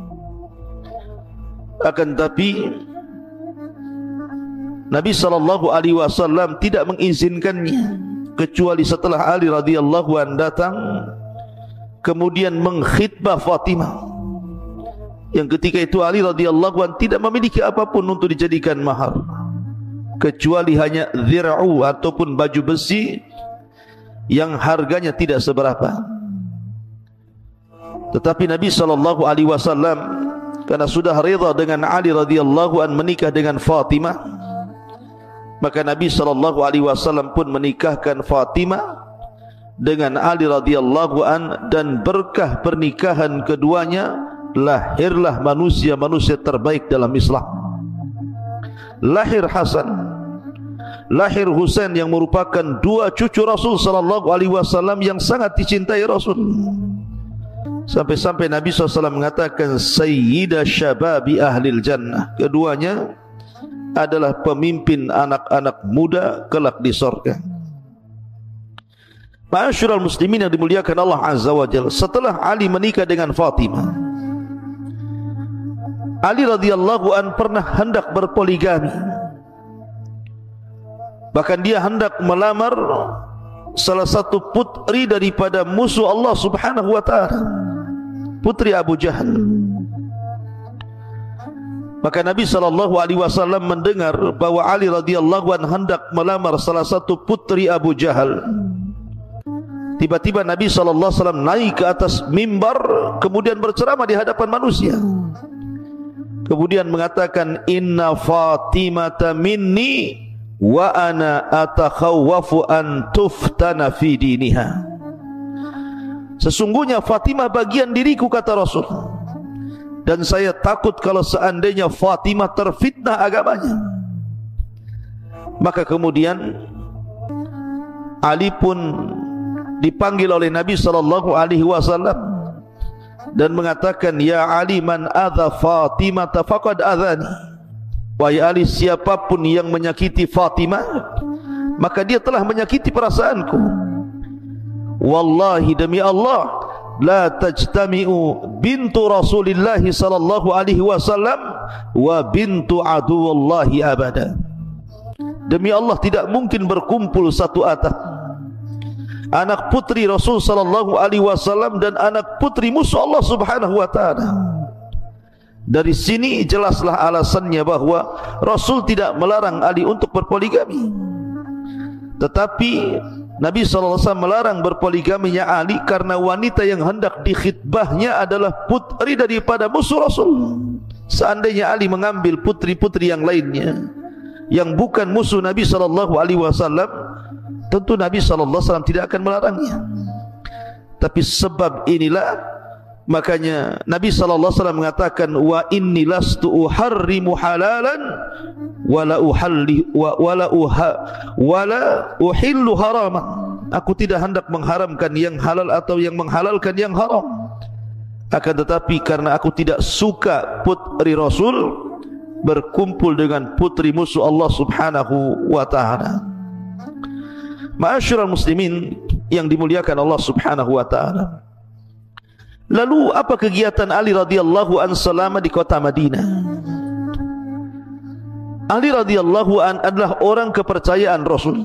Akan tapi Nabi sallallahu alaihi wasallam tidak mengizinkannya, kecuali setelah Ali radhiyallahu an datang kemudian mengkhitbah Fatimah, yang ketika itu Ali radhiyallahu an tidak memiliki apapun untuk dijadikan mahar, kecuali hanya dhir'u ataupun baju besi yang harganya tidak seberapa. Tetapi Nabi sallallahu alaihi wasallam karena sudah rida dengan Ali radhiyallahu an menikah dengan Fatimah, maka Nabi sallallahu alaihi wasallam pun menikahkan Fatimah dengan Ali radhiyallahu an, dan berkah pernikahan keduanya lahirlah manusia-manusia terbaik dalam Islam. Lahir Hasan, lahir Husain, yang merupakan 2 cucu Rasul sallallahu alaihi wasallam yang sangat dicintai Rasul. Sampai-sampai Nabi SAW mengatakan Sayyidah Syababi Ahlil Jannah, keduanya adalah pemimpin anak-anak muda kelak di surga. Ma'asyiral muslimin yang dimuliakan Allah Azza wa Jalla, setelah Ali menikah dengan Fatimah, Ali radhiyallahu an pernah hendak berpoligami. Bahkan dia hendak melamar salah satu putri daripada musuh Allah Subhanahu wa taala, putri Abu Jahal. Maka Nabi sallallahu alaihi wasallam mendengar bahwa Ali radhiyallahu an hendak melamar salah satu putri Abu Jahal. Tiba-tiba Nabi sallallahu alaihi wasallam naik ke atas mimbar, kemudian berceramah di hadapan manusia. Kemudian mengatakan, inna Fatimata minni wa ana atakhawwafu an tuftana fi diniha. Sesungguhnya Fatimah bagian diriku, kata Rasul, dan saya takut kalau seandainya Fatimah terfitnah agamanya. Maka kemudian Ali pun dipanggil oleh Nabi sallallahu alaihi wasallam dan mengatakan, ya Ali, man adza Fatimah faqad adzani. Wahai Ali, siapapun yang menyakiti Fatimah, maka dia telah menyakiti perasaanku. Wallahi, demi Allah, la tajtami'u bintu Rasulillah sallallahu alaihi wasallam wa bintu aduwallahi abada. Demi Allah, tidak mungkin berkumpul satu atap anak putri Rasul sallallahu alaihi wasallam dan anak putri musuh Allah Subhanahu wa taala. Dari sini jelaslah alasannya bahwa Rasul tidak melarang Ali untuk berpoligami, tetapi Nabi SAW melarang berpoligaminya Ali karena wanita yang hendak dikhitbahnya adalah putri daripada musuh Rasul. Seandainya Ali mengambil putri-putri yang lainnya yang bukan musuh Nabi SAW, tentu Nabi SAW tidak akan melarangnya. Tapi sebab inilah makanya Nabi SAW mengatakan, wa inni lastu uharrimu halalan wala uhillu haraman. Aku tidak hendak mengharamkan yang halal atau yang menghalalkan yang haram. Akan tetapi karena aku tidak suka putri Rasul berkumpul dengan putri musuh Allah Subhanahu wa ta'ala. Ma'asyiral muslimin yang dimuliakan Allah Subhanahu wa ta'ala, lalu apa kegiatan Ali radhiyallahu an selama di kota Madinah? Ali radhiyallahu an adalah orang kepercayaan Rasul,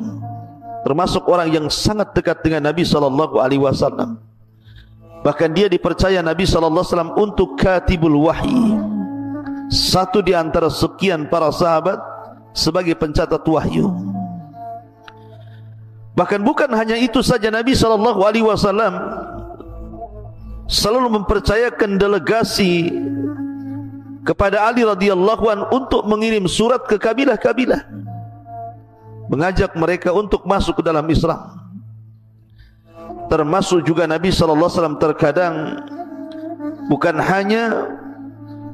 termasuk orang yang sangat dekat dengan Nabi sallallahu alaihi wasallam. Bahkan dia dipercaya Nabi sallallahu alaihi wasallam untuk katibul wahyi, satu di antara sekian para sahabat sebagai pencatat wahyu. Bahkan bukan hanya itu saja, Nabi sallallahu alaihi wasallam selalu mempercayakan delegasi kepada Ali radhiyallahu an untuk mengirim surat ke kabilah-kabilah, mengajak mereka untuk masuk ke dalam Islam. Termasuk juga Nabi sallallahu alaihi wasallam terkadang bukan hanya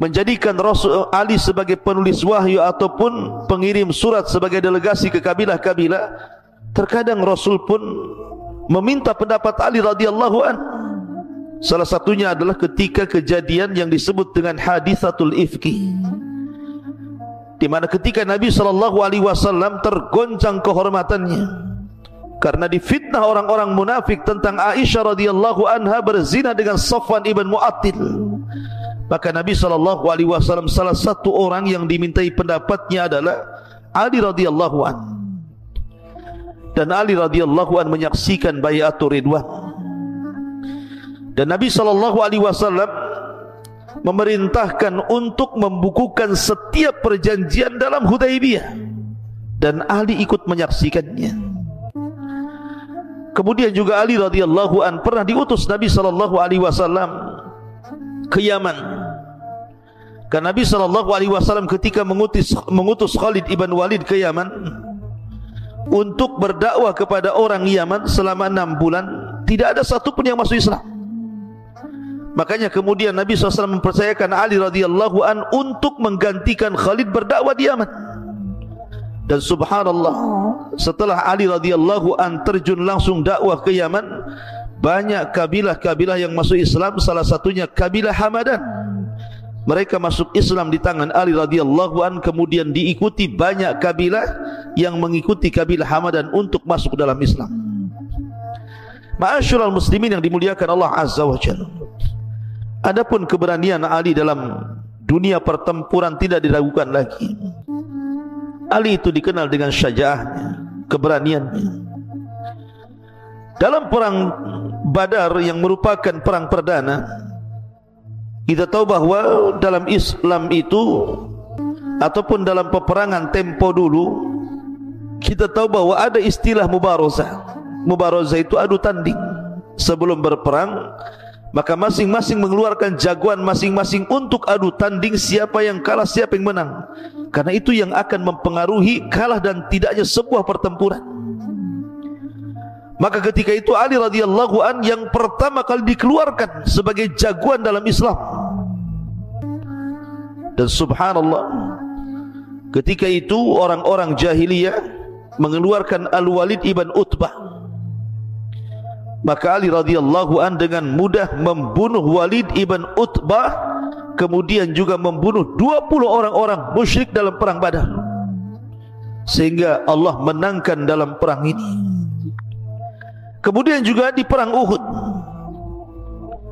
menjadikan Rasul Ali sebagai penulis wahyu ataupun pengirim surat sebagai delegasi ke kabilah-kabilah, terkadang Rasul pun meminta pendapat Ali radhiyallahu an. Salah satunya adalah ketika kejadian yang disebut dengan haditsatul ifki, di mana ketika Nabi sallallahu alaihi wasallam tergoncang kehormatannya karena difitnah orang-orang munafik tentang Aisyah radhiyallahu anha berzina dengan Safwan ibn Mu'attil. Maka Nabi sallallahu alaihi wasallam salah satu orang yang dimintai pendapatnya adalah Ali radhiyallahu an. Dan Ali radhiyallahu an menyaksikan bai'atur ridwan. Dan Nabi sallallahu alaihi wasallam memerintahkan untuk membukukan setiap perjanjian dalam Hudaybiyah, dan Ali ikut menyaksikannya. Kemudian juga Ali radhiyallahu an pernah diutus Nabi sallallahu alaihi wasallam ke Yaman. Karena Nabi sallallahu alaihi wasallam ketika mengutus Khalid ibn Walid ke Yaman untuk berdakwah kepada orang Yaman selama 6 bulan, tidak ada satupun yang masuk Islam. Makanya kemudian Nabi SAW mempercayakan Ali radhiyallahu an untuk menggantikan Khalid berdakwah di Yaman. Dan subhanallah, setelah Ali radhiyallahu an terjun langsung dakwah ke Yaman, banyak kabilah-kabilah yang masuk Islam, salah satunya kabilah Hamadan. Mereka masuk Islam di tangan Ali radhiyallahu an, kemudian diikuti banyak kabilah yang mengikuti kabilah Hamadan untuk masuk ke dalam Islam. Ma'asyiral muslimin yang dimuliakan Allah Azza wa Jalla, adapun keberanian Ali dalam dunia pertempuran tidak diragukan lagi. Ali itu dikenal dengan syaja'ahnya, keberaniannya. Dalam perang Badar yang merupakan perang perdana, kita tahu bahwa dalam Islam itu ataupun dalam peperangan tempo dulu, kita tahu bahwa ada istilah mubarazah. Mubarazah itu adu tanding. Sebelum berperang, maka masing-masing mengeluarkan jagoan masing-masing untuk adu tanding siapa yang kalah, siapa yang menang. Karena itu yang akan mempengaruhi kalah dan tidaknya sebuah pertempuran. Maka ketika itu Ali radhiyallahu an yang pertama kali dikeluarkan sebagai jagoan dalam Islam. Dan subhanallah, ketika itu orang-orang jahiliyah mengeluarkan Al-Walid ibn Utbah Maka Ali radhiyallahu an dengan mudah membunuh Walid ibn Utbah, kemudian juga membunuh 20 orang-orang musyrik dalam perang Badar, sehingga Allah menangkan dalam perang ini. Kemudian juga di perang Uhud,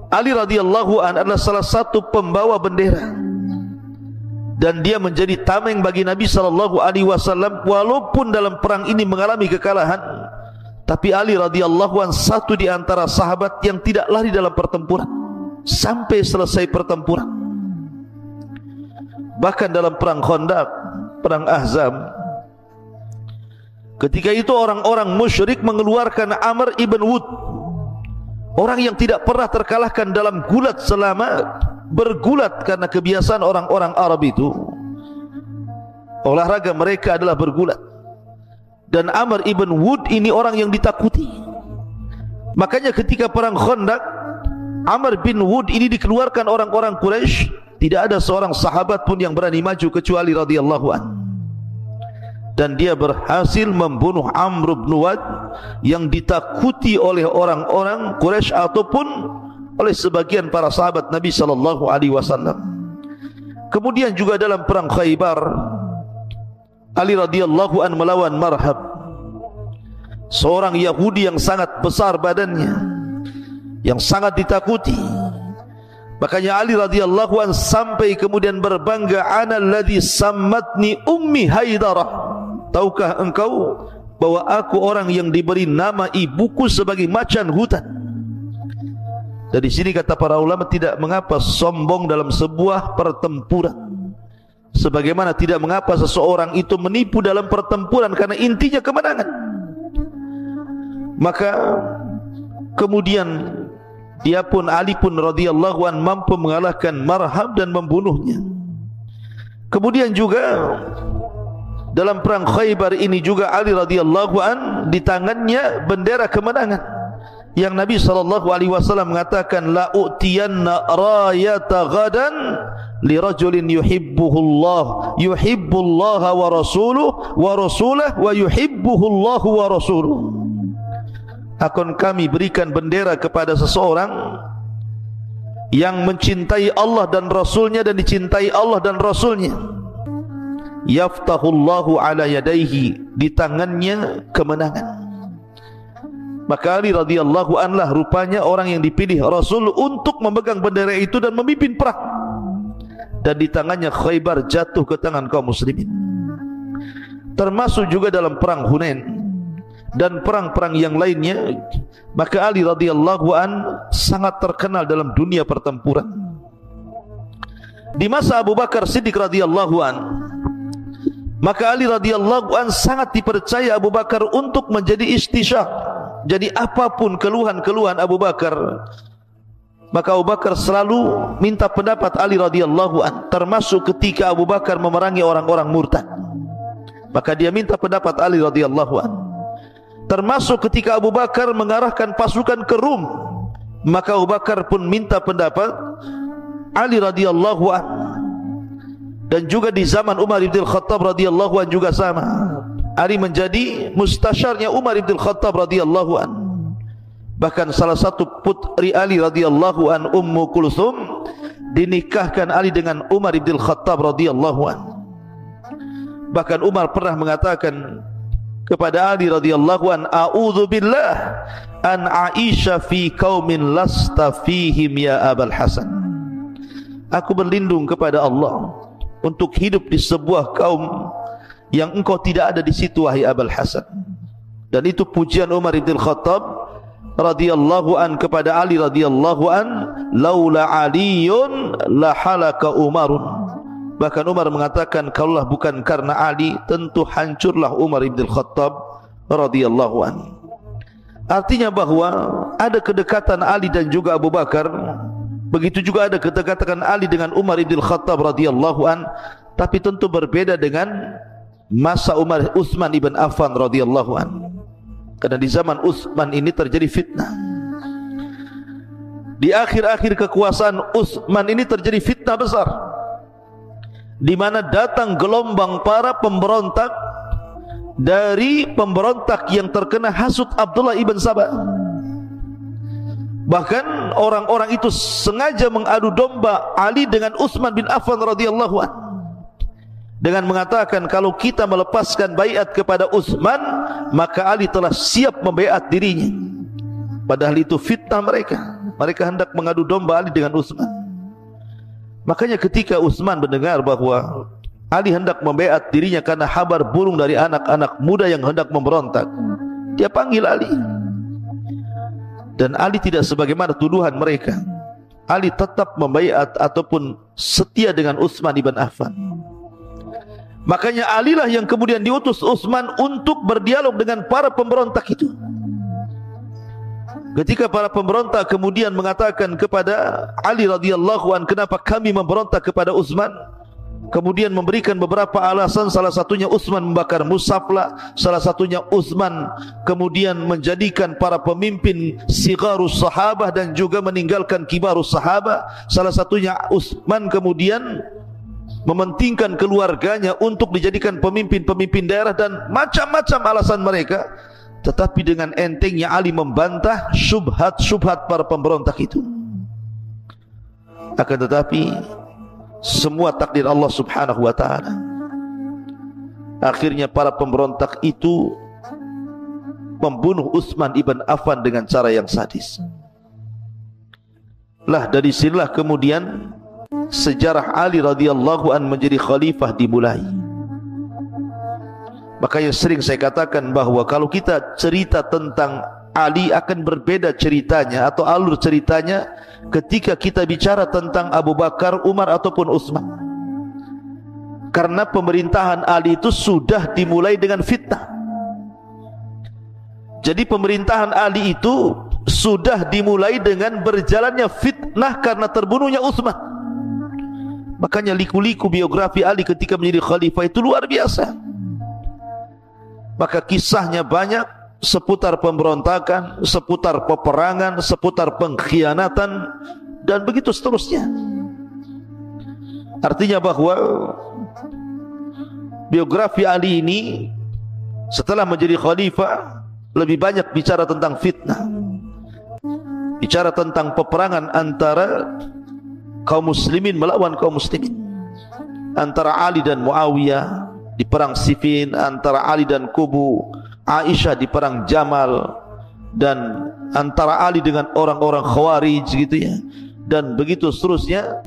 Ali radhiyallahu an adalah salah satu pembawa bendera, dan dia menjadi tameng bagi Nabi sallallahu alaihi wasallam. Walaupun dalam perang ini mengalami kekalahan, tapi Ali radhiyallahu an satu di antara sahabat yang tidak lari dalam pertempuran sampai selesai pertempuran. Bahkan dalam perang Khandaq, perang Ahzab, ketika itu orang-orang musyrik mengeluarkan Amr ibn Wud, orang yang tidak pernah terkalahkan dalam gulat selama bergulat, karena kebiasaan orang-orang Arab itu olahraga mereka adalah bergulat. Dan Amr ibn Wud ini orang yang ditakuti. Makanya ketika perang Khandaq, Amr bin Wud ini dikeluarkan orang-orang Quraisy, tidak ada seorang sahabat pun yang berani maju kecuali radhiyallahu an. Dan dia berhasil membunuh Amr bin Wud yang ditakuti oleh orang-orang Quraisy ataupun oleh sebagian para sahabat Nabi sallallahu alaihi wasallam. Kemudian juga dalam perang Khaybar, Ali radhiyallahu an melawan Marhab, seorang Yahudi yang sangat besar badannya, yang sangat ditakuti. Makanya Ali radhiyallahu an sampai kemudian berbangga, ana alladhi sammatni ummi Haidarah, tahukah engkau bahwa aku orang yang diberi nama ibuku sebagai macan hutan. Dari sini kata para ulama, tidak mengapa sombong dalam sebuah pertempuran, sebagaimana tidak mengapa seseorang itu menipu dalam pertempuran, karena intinya kemenangan. Maka kemudian dia pun, Ali pun radhiyallahu an mampu mengalahkan Marhab dan membunuhnya. Kemudian juga dalam perang Khaybar ini juga Ali radhiyallahu an di tangannya bendera kemenangan, yang Nabi sallallahu alaihi wasallam mengatakan, la utiyanna rayata ghadan li rajulin yuhibbuhullah yuhibbullaha wa rasuluhu wa yuhibbuhullahu wa rasuluhu. Akan kami berikan bendera kepada seseorang yang mencintai Allah dan Rasulnya dan dicintai Allah dan Rasulnya. Yaftahullahu ala yadaihi, di tangannya kemenangan. Maka Ali radhiyallahu anhu rupanya orang yang dipilih Rasul untuk memegang bendera itu dan memimpin perang, dan di tangannya Khaybar jatuh ke tangan kaum muslimin. Termasuk juga dalam perang Hunain dan perang-perang yang lainnya. Maka Ali radhiyallahu an sangat terkenal dalam dunia pertempuran. Di masa Abu Bakar Siddiq radhiyallahu an, maka Ali radhiyallahu an sangat dipercaya Abu Bakar untuk menjadi istisyar. Jadi apapun keluhan-keluhan Abu Bakar, maka Abu Bakar selalu minta pendapat Ali radhiyallahu an. Termasuk ketika Abu Bakar memerangi orang-orang murtad, maka dia minta pendapat Ali radhiyallahu an. Termasuk ketika Abu Bakar mengarahkan pasukan ke Rum, maka Abu Bakar pun minta pendapat Ali radhiyallahu an. Dan juga di zaman Umar ibn Khattab radhiyallahu an juga sama. Ali menjadi mustasyarnya Umar ibn Khattab radhiyallahu an. Bahkan salah satu putri Ali radhiyallahu an, Ummu Kulthum, dinikahkan Ali dengan Umar ibn Khattab radhiyallahu an. Bahkan Umar pernah mengatakan kepada Ali radhiyallahu an, a'udzu billah an Aisyah fi qaumin lasta fihim ya Abul Hasan. Aku berlindung kepada Allah untuk hidup di sebuah kaum yang engkau tidak ada di situ, wahai Abul Hasan. Dan itu pujian Umar ibn Khattab radhiyallahu an kepada Ali radhiyallahu an, laula aliyun la halaka Umarun. Bahkan Umar mengatakan, kalaulah bukan karena Ali, tentu hancurlah Umar ibn Khattab radhiyallahu an. Artinya bahwa ada kedekatan Ali dan juga Abu Bakar, begitu juga ada kedekatan Ali dengan Umar ibn Khattab radhiyallahu an, tapi tentu berbeda dengan masa Utsman ibn Affan radhiyallahu an. Karena di zaman Utsman ini terjadi fitnah. Di akhir-akhir kekuasaan Utsman ini terjadi fitnah besar, di mana datang gelombang para pemberontak dari pemberontak yang terkena hasut Abdullah ibn Sabah. Bahkan orang-orang itu sengaja mengadu domba Ali dengan Utsman bin Affan radhiyallahu anhu dengan mengatakan, kalau kita melepaskan baiat kepada Utsman, maka Ali telah siap membaiat dirinya. Padahal itu fitnah mereka. Mereka hendak mengadu domba Ali dengan Utsman. Makanya ketika Utsman mendengar bahwa Ali hendak membaiat dirinya karena kabar burung dari anak-anak muda yang hendak memberontak, dia panggil Ali. Dan Ali tidak sebagaimana tuduhan mereka. Ali tetap membaiat ataupun setia dengan Utsman ibn Affan. Makanya Ali lah yang kemudian diutus Utsman untuk berdialog dengan para pemberontak itu. Ketika para pemberontak kemudian mengatakan kepada Ali radhiyallahu an, kenapa kami memberontak kepada Utsman? Kemudian memberikan beberapa alasan, salah satunya Utsman membakar mushaf lah, salah satunya Utsman kemudian menjadikan para pemimpin sigharus sahabah dan juga meninggalkan kibarus sahabah, salah satunya Utsman kemudian mementingkan keluarganya untuk dijadikan pemimpin-pemimpin daerah, dan macam-macam alasan mereka. Tetapi dengan entengnya Ali membantah syubhat-syubhat para pemberontak itu. Akan tetapi semua takdir Allah subhanahu wa ta'ala. Akhirnya para pemberontak itu membunuh Utsman ibn Affan dengan cara yang sadis. Lah dari sinilah kemudian sejarah Ali radhiyallahu an menjadi khalifah dimulai. Makanya sering saya katakan bahwa kalau kita cerita tentang Ali akan berbeda ceritanya atau alur ceritanya ketika kita bicara tentang Abu Bakar, Umar ataupun Utsman. Karena pemerintahan Ali itu sudah dimulai dengan fitnah. Jadi pemerintahan Ali itu sudah dimulai dengan berjalannya fitnah karena terbunuhnya Utsman. Makanya liku-liku biografi Ali ketika menjadi khalifah itu luar biasa. Maka kisahnya banyak seputar pemberontakan, seputar peperangan, seputar pengkhianatan, dan begitu seterusnya. Artinya bahwa biografi Ali ini setelah menjadi khalifah lebih banyak bicara tentang fitnah, bicara tentang peperangan antara kaum muslimin melawan kaum muslimin, antara Ali dan Muawiyah di perang Siffin, antara Ali dan kubu Aisyah di perang Jamal, dan antara Ali dengan orang-orang Khawarij gitu ya, dan begitu seterusnya.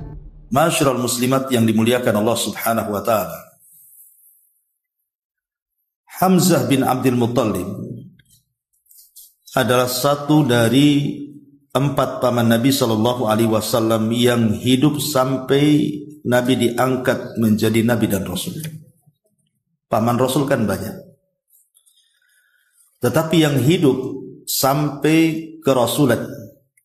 Masyarul muslimat yang dimuliakan Allah subhanahu wa ta'ala, Hamzah bin Abdul Muttalib adalah satu dari 4 paman Nabi SAW yang hidup sampai Nabi diangkat menjadi Nabi dan Rasul. Paman Rasul kan banyak, tetapi yang hidup sampai kerasulan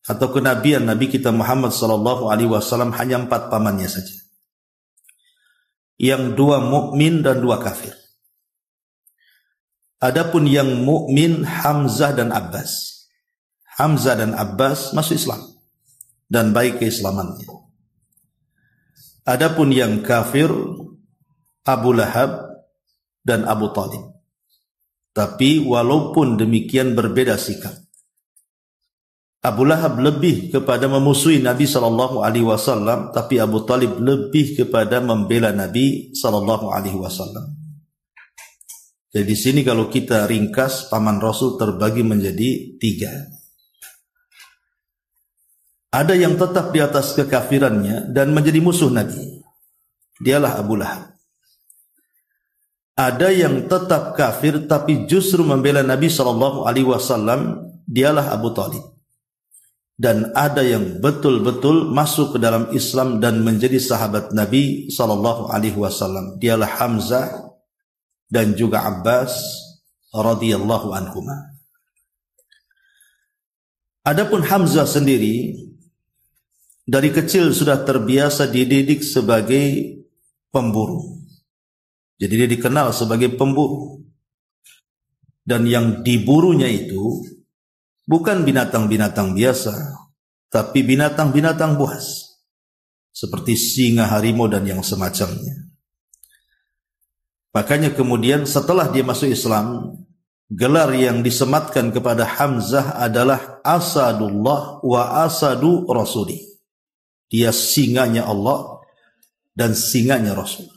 atau kenabian Nabi kita Muhammad SAW hanya 4 pamannya saja, yang 2 mukmin dan 2 kafir. Adapun yang mukmin Hamzah dan Abbas. Hamzah dan Abbas masuk Islam dan baik keislamannya. Adapun yang kafir Abu Lahab dan Abu Talib. Tapi walaupun demikian berbeda sikap. Abu Lahab lebih kepada memusuhi Nabi SAW, tapi Abu Talib lebih kepada membela Nabi SAW. Jadi di sini kalau kita ringkas, paman Rasul terbagi menjadi 3. Ada yang tetap di atas kekafirannya dan menjadi musuh Nabi. Dialah Abu Lahab. Ada yang tetap kafir tapi justru membela Nabi SAW, dialah Abu Talib. Dan ada yang betul-betul masuk ke dalam Islam dan menjadi sahabat Nabi SAW, dialah Hamzah dan juga Abbas radhiyallahu anhuma. Adapun Hamzah sendiri dari kecil sudah terbiasa dididik sebagai pemburu. Jadi dia dikenal sebagai pemburu. Dan yang diburunya itu bukan binatang-binatang biasa, tapi binatang-binatang buas, seperti singa, harimau dan yang semacamnya. Makanya kemudian setelah dia masuk Islam, gelar yang disematkan kepada Hamzah adalah Asadullah wa Asadu Rasuli. Dia singanya Allah dan singanya Rasul.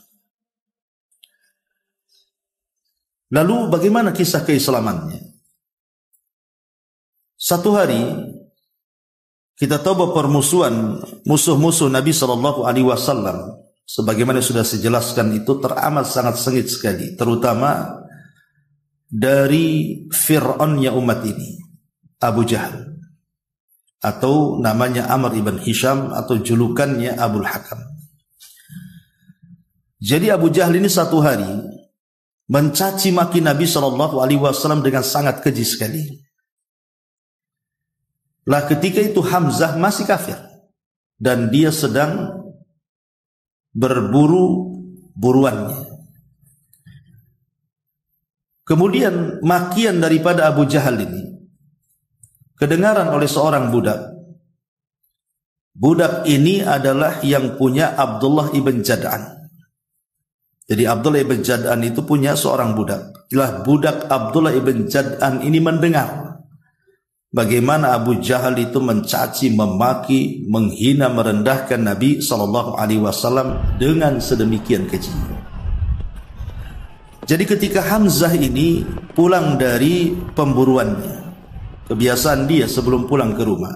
Lalu bagaimana kisah keislamannya? Satu hari kita tahu bahwa permusuhan musuh-musuh Nabi SAW, sebagaimana sudah saya jelaskan, itu teramat sangat sengit sekali, terutama dari Fir'aunnya umat ini, Abu Jahal, atau namanya Amr ibn Hisham, atau julukannya Abul Hakam. Jadi Abu Jahal ini satu hari mencaci maki Nabi SAW dengan sangat keji sekali. Lah ketika itu Hamzah masih kafir dan dia sedang berburu buruannya. Kemudian makian daripada Abu Jahal ini kedengaran oleh seorang budak. Budak ini adalah yang punya Abdullah ibn Jad'an. Jadi Abdullah ibn Jad'an itu punya seorang budak. Itulah budak Abdullah ibn Jad'an ini mendengar bagaimana Abu Jahal itu mencaci, memaki, menghina, merendahkan Nabi SAW dengan sedemikian keji. Jadi ketika Hamzah ini pulang dari pemburuannya, kebiasaan dia sebelum pulang ke rumah,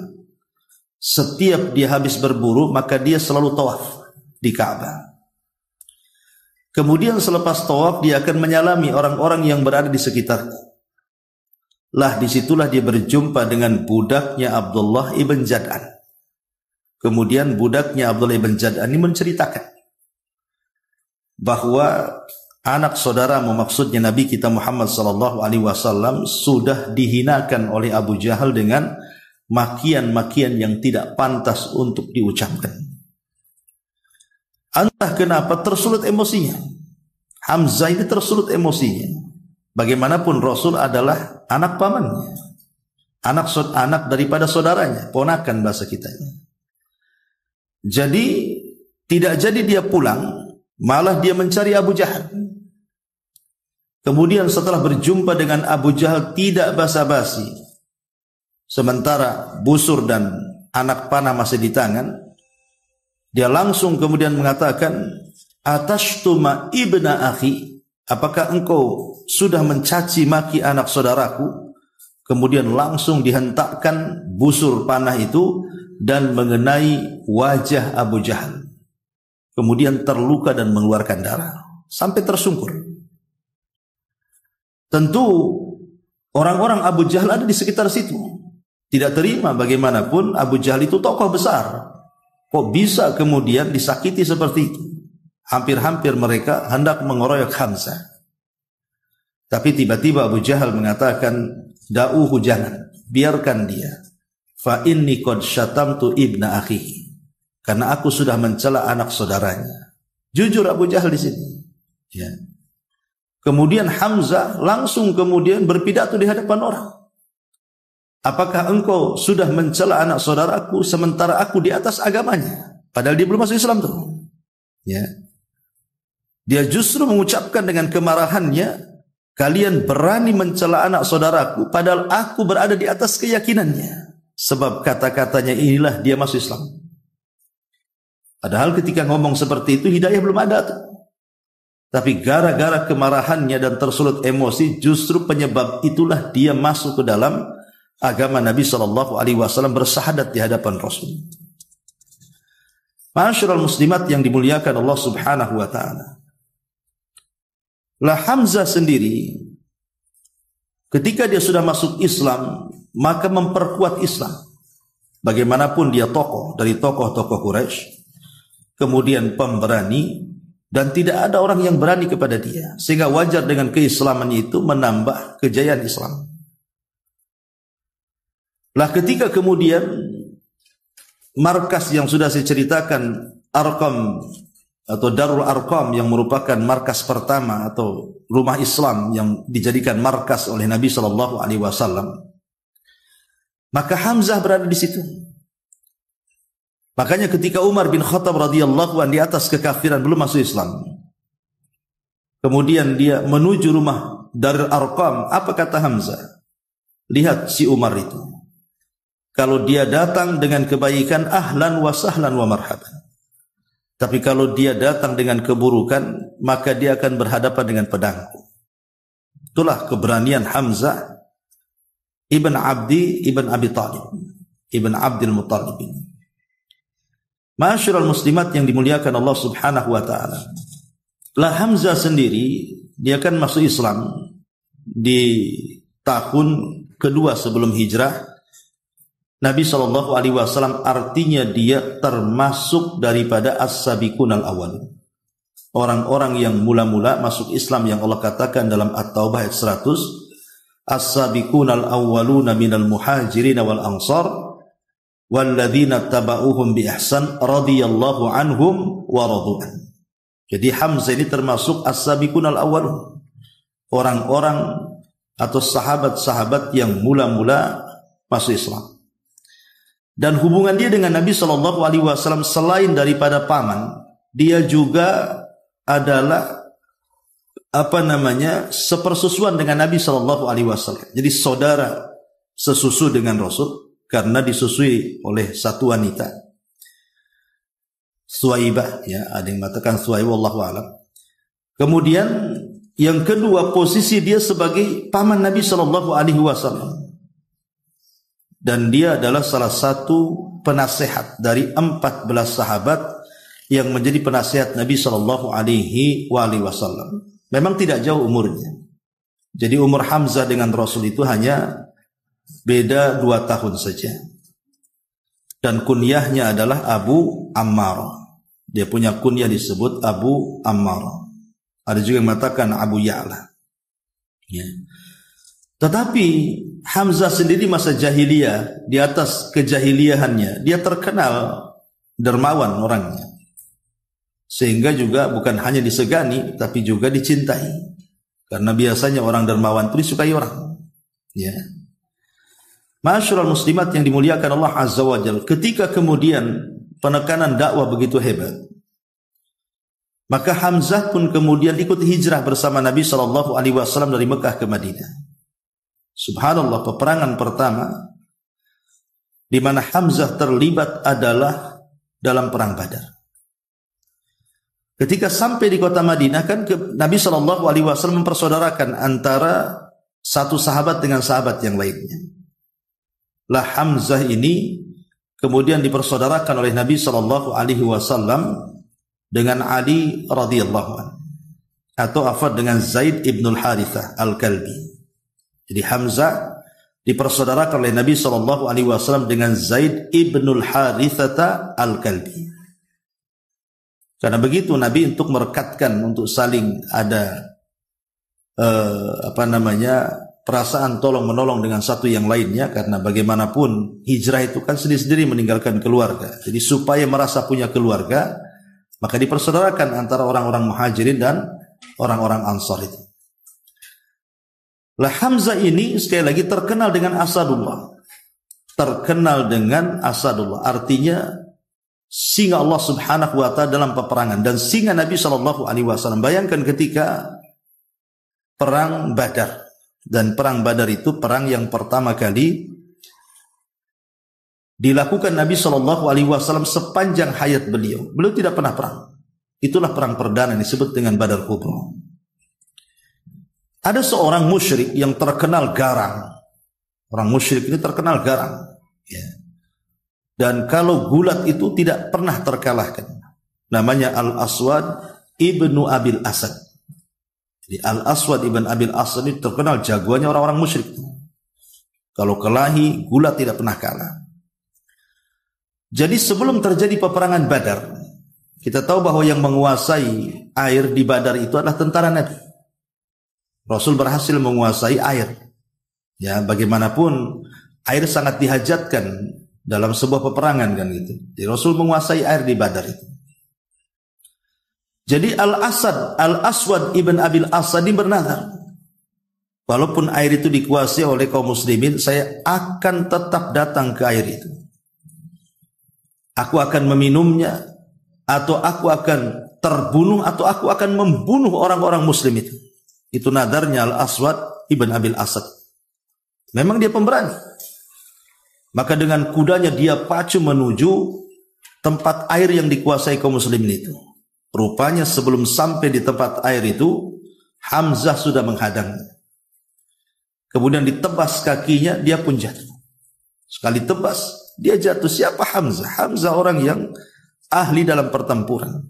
setiap dia habis berburu maka dia selalu tawaf di Ka'bah. Kemudian selepas tawaf dia akan menyalami orang-orang yang berada di sekitarnya. Lah disitulah dia berjumpa dengan budaknya Abdullah ibn Jad'an. Kemudian budaknya Abdullah ibn Jad'an ini menceritakan bahwa anak saudaramu, maksudnya Nabi kita Muhammad SAW, sudah dihinakan oleh Abu Jahal dengan makian-makian yang tidak pantas untuk diucapkan. Entah kenapa tersulut emosinya. Hamzah ini tersulut emosinya. Bagaimanapun Rasul adalah anak pamannya, anak daripada saudaranya, ponakan bahasa kita. Jadi tidak jadi dia pulang, malah dia mencari Abu Jahal. Kemudian setelah berjumpa dengan Abu Jahal tidak basa-basi, sementara busur dan anak panah masih di tangan, dia langsung kemudian mengatakan, "Atashtuma ibna akhi?" Apakah engkau sudah mencaci maki anak saudaraku? Kemudian langsung dihentakkan busur panah itu dan mengenai wajah Abu Jahal. Kemudian terluka dan mengeluarkan darah sampai tersungkur. Tentu orang-orang Abu Jahal ada di sekitar situ, tidak terima bagaimanapun Abu Jahal itu tokoh besar. Kok bisa kemudian disakiti seperti itu? Hampir-hampir mereka hendak mengeroyok Hamzah. Tapi tiba-tiba Abu Jahal mengatakan, "Da'uhu, jangan, biarkan dia. Fa inni qad syatamtu ibna akhihi." Karena aku sudah mencela anak saudaranya. Jujur Abu Jahal di sini. Ya. Kemudian Hamzah langsung kemudian berpidato di hadapan orang. "Apakah engkau sudah mencela anak saudaraku sementara aku di atas agamanya?" Padahal dia belum masuk Islam tuh. Ya. Dia justru mengucapkan dengan kemarahannya, "Kalian berani mencela anak saudaraku padahal aku berada di atas keyakinannya." Sebab kata-katanya inilah dia masuk Islam. Padahal ketika ngomong seperti itu hidayah belum ada tuh. Tapi gara-gara kemarahannya dan tersulut emosi, justru penyebab itulah dia masuk ke dalam agama Nabi SAW, bersahadat di hadapan Rasul. Ma'asyiral muslimat yang dimuliakan Allah Subhanahu wa taala. Lah Hamzah sendiri ketika dia sudah masuk Islam, maka memperkuat Islam. Bagaimanapun dia tokoh dari tokoh-tokoh Quraisy, kemudian pemberani, dan tidak ada orang yang berani kepada dia, sehingga wajar dengan keislamannya itu menambah kejayaan Islam. Lah ketika kemudian markas yang sudah saya ceritakan, Arqam atau Darul Arqam, yang merupakan markas pertama atau rumah Islam yang dijadikan markas oleh Nabi SAW, maka Hamzah berada di situ. Makanya ketika Umar bin Khattab radhiyallahu anhu di atas kekafiran belum masuk Islam, kemudian dia menuju rumah dari Arqam, apa kata Hamzah? Lihat si Umar itu. Kalau dia datang dengan kebaikan, ahlan wa sahlan wa marhaban. Tapi kalau dia datang dengan keburukan, maka dia akan berhadapan dengan pedangku. Itulah keberanian Hamzah ibn Abi Talib, ibn Abdul Muttalib. Ma'asyiral muslimat yang dimuliakan Allah Subhanahu wa taala. Lah Hamzah sendiri dia kan masuk Islam di tahun kedua sebelum hijrah. Nabi SAW artinya dia termasuk daripada as-sabiqun al-awwal. Orang-orang yang mula-mula masuk Islam yang Allah katakan dalam At-Taubah ayat 100, as-sabiqun al-awwaluna minal muhajirin wal ansar walladzina tabauhum bi ihsan radhiyallahu anhum wa radu'an. Jadi Hamzah ini termasuk as-sabiqun al-awwalun. Orang-orang atau sahabat-sahabat yang mula-mula masuk Islam. Dan hubungan dia dengan Nabi SAW selain daripada paman, dia juga adalah sepersusuan dengan Nabi SAW. Jadi saudara sesusu dengan Rasul karena disusui oleh satu wanita, Suwaibah, ya, ada yang mengatakan Suwaibah, wallahu a'lam. Kemudian yang kedua, posisi dia sebagai paman Nabi SAW. Dan dia adalah salah satu penasehat dari 14 sahabat yang menjadi penasehat Nabi SAW. Memang tidak jauh umurnya. Jadi umur Hamzah dengan Rasul itu hanya beda 2 tahun saja. Dan kunyahnya adalah Abu Ammar. Dia punya kunyah disebut Abu Ammar. Ada juga yang mengatakan Abu Ya'la. Ya. Tetapi Hamzah sendiri masa jahiliyah, di atas kejahiliahannya, dia terkenal dermawan orangnya. Sehingga juga bukan hanya disegani, tapi juga dicintai. Karena biasanya orang dermawan itu disukai orang. Ya. Ma'asyiral muslimat yang dimuliakan Allah Azza wa Jalla, ketika kemudian penekanan dakwah begitu hebat, maka Hamzah pun kemudian ikut hijrah bersama Nabi SAW dari Mekah ke Madinah. Subhanallah, peperangan pertama di mana Hamzah terlibat adalah dalam perang Badar. Ketika sampai di kota Madinah kan Nabi SAW mempersaudarakan antara satu sahabat dengan sahabat yang lainnya. Lah Hamzah ini kemudian dipersaudarakan oleh Nabi SAW dengan Ali radhiyallahu anhu, atau dengan Zaid ibnul Harithah al-Kalbi. Jadi Hamzah dipersaudarakan oleh Nabi SAW dengan Zaid ibnul Harithah al-Kalbi. Karena begitu Nabi untuk merekatkan, untuk saling ada perasaan tolong menolong dengan satu yang lainnya. Karena bagaimanapun hijrah itu kan sendiri-sendiri meninggalkan keluarga. Jadi supaya merasa punya keluarga, maka dipersaudarakan antara orang-orang muhajirin dan orang-orang ansar itu. Lah Hamzah ini sekali lagi terkenal dengan Asadullah. Terkenal dengan Asadullah. Artinya singa Allah Subhanahu wa ta'ala dalam peperangan. Dan singa Nabi SAW. Bayangkan ketika perang Badar. Dan perang Badar itu perang yang pertama kali dilakukan Nabi SAW sepanjang hayat beliau. Beliau tidak pernah perang. Itulah perang perdana yang disebut dengan Badar Kubra. Ada seorang musyrik yang terkenal garang. Orang musyrik ini terkenal garang. Ya. Dan kalau gulat itu tidak pernah terkalahkan. Namanya Al-Aswad ibnu Abil Asad. Jadi Al-Aswad ibn Abil Asad ini terkenal jagoannya orang-orang musyrik. Kalau kelahi, gulat tidak pernah kalah. Jadi sebelum terjadi peperangan Badar, kita tahu bahwa yang menguasai air di Badar itu adalah tentara Nabi. Rasul berhasil menguasai air. Ya, bagaimanapun air sangat dihajatkan dalam sebuah peperangan kan gitu. Jadi Rasul menguasai air di Badar itu. Jadi Al-Aswad ibn Abil Asad ini bernazar, walaupun air itu dikuasai oleh kaum muslimin, saya akan tetap datang ke air itu. Aku akan meminumnya, atau aku akan terbunuh, atau aku akan membunuh orang-orang muslim itu. Itu nadarnya Al-Aswad ibn Abil Asad. Memang dia pemberani. Maka dengan kudanya dia pacu menuju tempat air yang dikuasai kaum muslimin itu. Rupanya sebelum sampai di tempat air itu, Hamzah sudah menghadangnya. Kemudian ditebas kakinya, dia pun jatuh. Sekali tebas, dia jatuh. Siapa Hamzah? Hamzah orang yang ahli dalam pertempuran.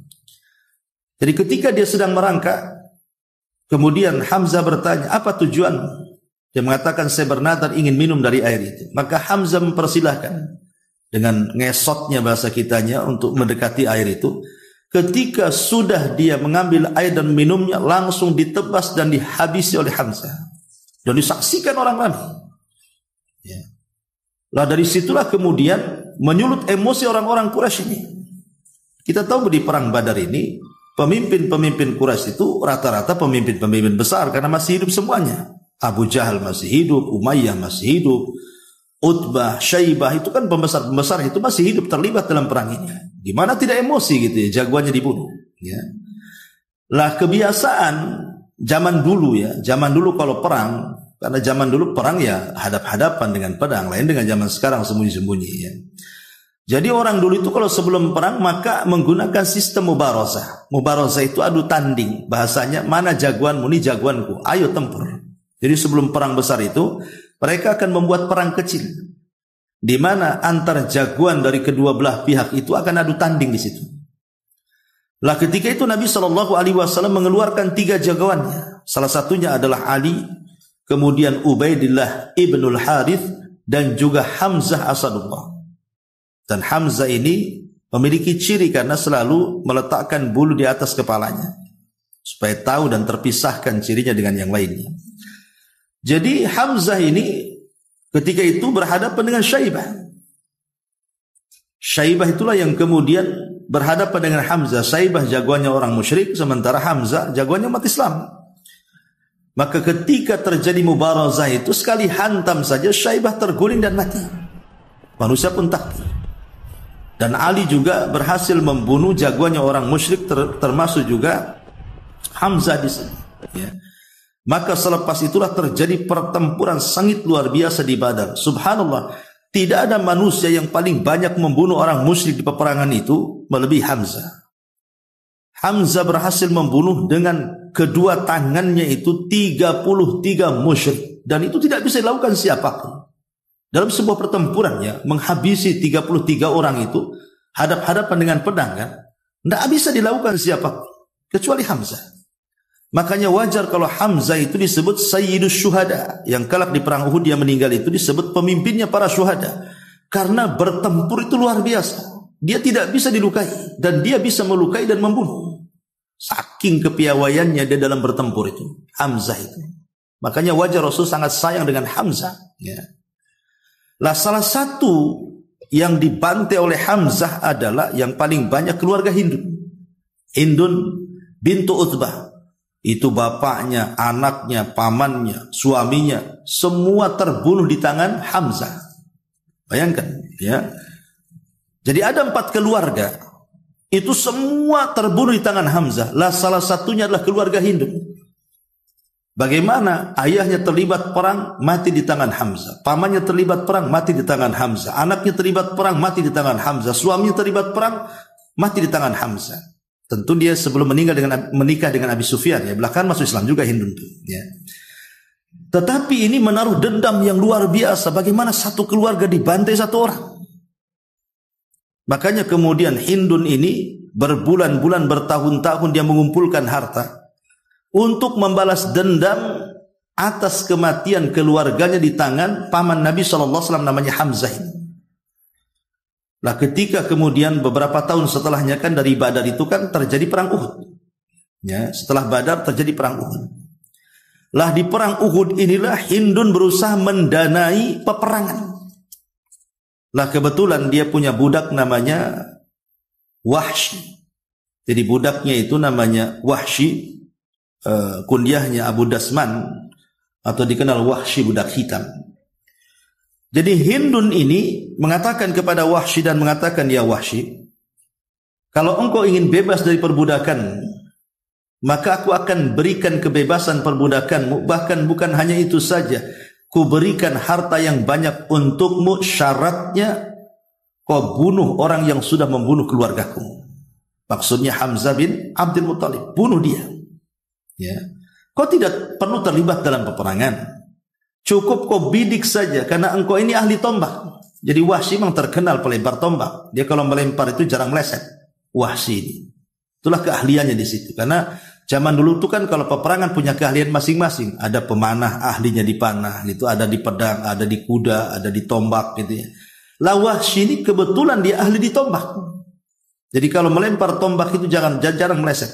Jadi ketika dia sedang merangkak, kemudian Hamzah bertanya, apa tujuanmu? Dia mengatakan, saya bernadar ingin minum dari air itu. Maka Hamzah mempersilahkan dengan ngesotnya bahasa kitanya untuk mendekati air itu. Ketika sudah dia mengambil air dan minumnya, langsung ditebas dan dihabisi oleh Hamzah. Dan disaksikan orang ramai. Ya. Lah dari situlah kemudian menyulut emosi orang-orang Quraisy ini. Kita tahu di perang Badar ini, pemimpin-pemimpin Quraisy itu rata-rata pemimpin-pemimpin besar karena masih hidup semuanya. Abu Jahal masih hidup, Umayyah masih hidup, Utbah, Syaibah itu kan pembesar-pembesar itu masih hidup terlibat dalam perang ini. Di mana tidak emosi gitu ya, jagoannya dibunuh. Ya. Lah kebiasaan zaman dulu ya, zaman dulu kalau perang, karena zaman dulu perang ya hadap-hadapan dengan pedang, lain dengan zaman sekarang sembunyi-sembunyi ya. Jadi orang dulu itu kalau sebelum perang maka menggunakan sistem mubarazah. Mubarazah itu adu tanding, bahasanya mana jagoanmu, ini jagoanku, ayo tempur. Jadi sebelum perang besar itu mereka akan membuat perang kecil, di mana antar jagoan dari kedua belah pihak itu akan adu tanding di situ. Lah ketika itu Nabi SAW mengeluarkan 3 jagoannya. Salah satunya adalah Ali, kemudian Ubaidillah ibnul Harith, dan juga Hamzah Asadullah. Dan Hamzah ini memiliki ciri karena selalu meletakkan bulu di atas kepalanya, supaya tahu dan terpisahkan cirinya dengan yang lainnya. Jadi Hamzah ini ketika itu berhadapan dengan Syaibah. Syaibah itulah yang kemudian berhadapan dengan Hamzah. Syaibah jagoannya orang musyrik, sementara Hamzah jagoannya umat Islam. Maka ketika terjadi mubarazah itu, sekali hantam saja Syaibah terguling dan mati. Manusia pun takut. Dan Ali juga berhasil membunuh jagoannya orang musyrik, termasuk juga Hamzah di sini. Ya. Maka selepas itulah terjadi pertempuran sangat luar biasa di Badar. Subhanallah, tidak ada manusia yang paling banyak membunuh orang musyrik di peperangan itu melebihi Hamzah. Hamzah berhasil membunuh dengan kedua tangannya itu 33 musyrik, dan itu tidak bisa dilakukan siapapun. Dalam sebuah pertempuran ya, menghabisi 33 orang itu hadap-hadapan dengan pedang kan, tidak bisa dilakukan siapapun kecuali Hamzah. Makanya wajar kalau Hamzah itu disebut Sayyidus Syuhada, yang kelak di perang Uhud dia meninggal itu disebut pemimpinnya para syuhada, karena bertempur itu luar biasa. Dia tidak bisa dilukai dan dia bisa melukai dan membunuh. Saking kepiawaiannya dia dalam bertempur itu, Hamzah itu. Makanya wajar Rasul sangat sayang dengan Hamzah. Ya. Lah salah satu yang dibantai oleh Hamzah adalah yang paling banyak keluarga Hindun. Hindun bintu Utbah. Itu bapaknya, anaknya, pamannya, suaminya, semua terbunuh di tangan Hamzah. Bayangkan, ya. Jadi ada 4 keluarga, itu semua terbunuh di tangan Hamzah. Lah salah satunya adalah keluarga Hindu. Bagaimana ayahnya terlibat perang, mati di tangan Hamzah. Pamannya terlibat perang, mati di tangan Hamzah. Anaknya terlibat perang, mati di tangan Hamzah. Suaminya terlibat perang, mati di tangan Hamzah. Tentu dia sebelum menikah dengan Abi Sufyan ya, belakangan masuk Islam juga Hindun ya. Tetapi ini menaruh dendam yang luar biasa. Bagaimana satu keluarga dibantai satu orang? Makanya kemudian Hindun ini berbulan-bulan, bertahun-tahun dia mengumpulkan harta untuk membalas dendam atas kematian keluarganya di tangan paman Nabi SAW namanya Hamzah ini. Nah ketika kemudian beberapa tahun setelahnya kan dari Badar itu kan terjadi perang Uhud. Ya, setelah Badar terjadi perang Uhud. Lah di perang Uhud inilah Hindun berusaha mendanai peperangan. Lah kebetulan dia punya budak namanya Wahsy. Jadi budaknya itu namanya Wahsy, kunyahnya Abu Dasman atau dikenal Wahsy budak hitam. Jadi Hindun ini mengatakan kepada Wahsy dan mengatakan, ya Wahsy, kalau engkau ingin bebas dari perbudakan, maka aku akan berikan kebebasan perbudakanmu. Bahkan bukan hanya itu saja, ku berikan harta yang banyak untukmu, syaratnya kau bunuh orang yang sudah membunuh keluargaku. Maksudnya Hamzah bin Abdul Muttalib, bunuh dia. Ya. Kau tidak perlu terlibat dalam peperangan. Cukup kau bidik saja, karena engkau ini ahli tombak. Jadi Wahsy memang terkenal pelempar tombak. Dia kalau melempar itu jarang meleset. Wahsy ini. Itulah keahliannya di situ. Karena zaman dulu itu kan kalau peperangan punya keahlian masing-masing. Ada pemanah, ahlinya di panah, gitu. Ada di pedang, ada di kuda, ada di tombak, gitu ya. Lah Wahsy ini kebetulan dia ahli di tombak. Jadi kalau melempar tombak itu jarang meleset.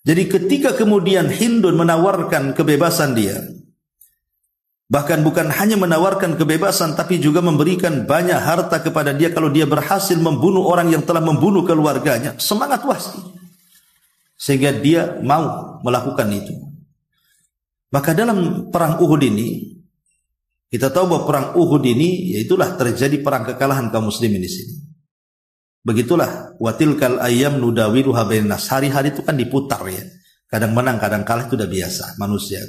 Jadi ketika kemudian Hindun menawarkan kebebasan dia, bahkan bukan hanya menawarkan kebebasan, tapi juga memberikan banyak harta kepada dia kalau dia berhasil membunuh orang yang telah membunuh keluarganya. Semangat Wahsy, sehingga dia mau melakukan itu. Maka dalam perang Uhud ini, kita tahu bahwa perang Uhud ini, yaitulah terjadi perang kekalahan kaum muslimin di sini. Begitulah, watilkal ayyam nudawiluha bainan nas. Hari-hari itu kan diputar ya. Kadang menang, kadang kalah, itu udah biasa manusia.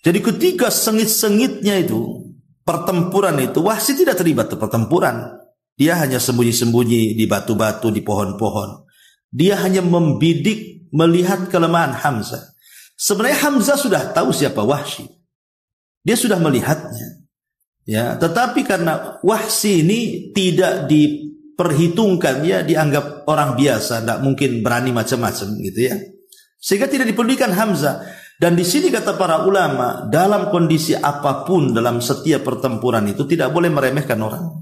Jadi ketika sengit-sengitnya itu pertempuran itu, Wahsy tidak terlibat di pertempuran. Dia hanya sembunyi-sembunyi di batu-batu, di pohon-pohon. Dia hanya membidik, melihat kelemahan Hamzah. Sebenarnya Hamzah sudah tahu siapa Wahsy. Dia sudah melihatnya. Ya, tetapi karena Wahsy ini tidak diperhitungkan, ya dianggap orang biasa, tidak mungkin berani macam-macam gitu ya. Sehingga tidak dipedulikan Hamzah. Dan di sini kata para ulama, dalam kondisi apapun dalam setiap pertempuran itu tidak boleh meremehkan orang.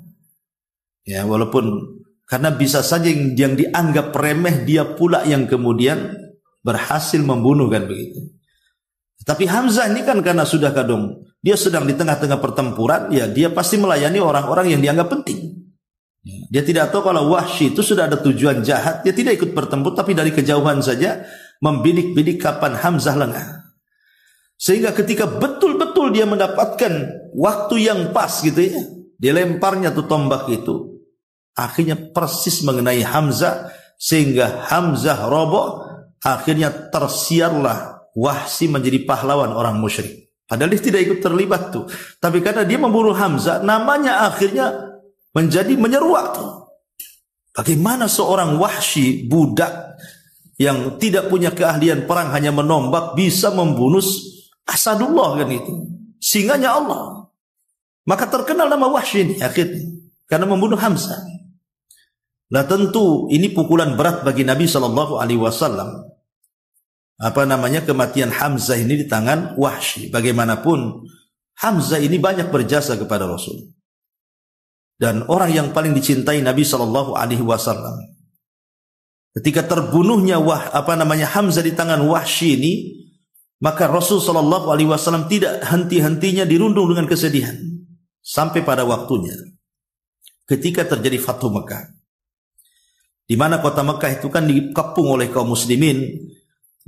Ya, walaupun karena bisa saja yang dianggap remeh dia pula yang kemudian berhasil membunuh, kan begitu. Tapi Hamzah ini kan karena sudah kadung dia sedang di tengah-tengah pertempuran, ya dia pasti melayani orang-orang yang dianggap penting. Dia tidak tahu kalau Wahsy itu sudah ada tujuan jahat, dia tidak ikut bertempur, tapi dari kejauhan saja membidik-bidik kapan Hamzah lengah. Sehingga ketika betul-betul dia mendapatkan waktu yang pas gitu ya, dia lemparnya tuh tombak itu, akhirnya persis mengenai Hamzah, sehingga Hamzah roboh. Akhirnya tersiarlah Wahsy menjadi pahlawan orang musyrik. Padahal dia tidak ikut terlibat tuh, tapi karena dia membunuh Hamzah, namanya akhirnya menjadi menyeruak tuh. Bagaimana seorang Wahsy, budak yang tidak punya keahlian perang, hanya menombak, bisa membunuh Asadullah, kan itu, singanya Allah. Maka terkenal nama Wahsy ini akhirnya karena membunuh Hamzah. Nah tentu ini pukulan berat bagi Nabi SAW. Kematian Hamzah ini di tangan Wahsy. Bagaimanapun Hamzah ini banyak berjasa kepada Rasul dan orang yang paling dicintai Nabi SAW. Ketika terbunuhnya Hamzah di tangan Wahsy ini, maka Rasul SAW tidak henti-hentinya dirundung dengan kesedihan sampai pada waktunya ketika terjadi Fathu Mekah, di mana kota Mekah itu kan dikepung oleh kaum muslimin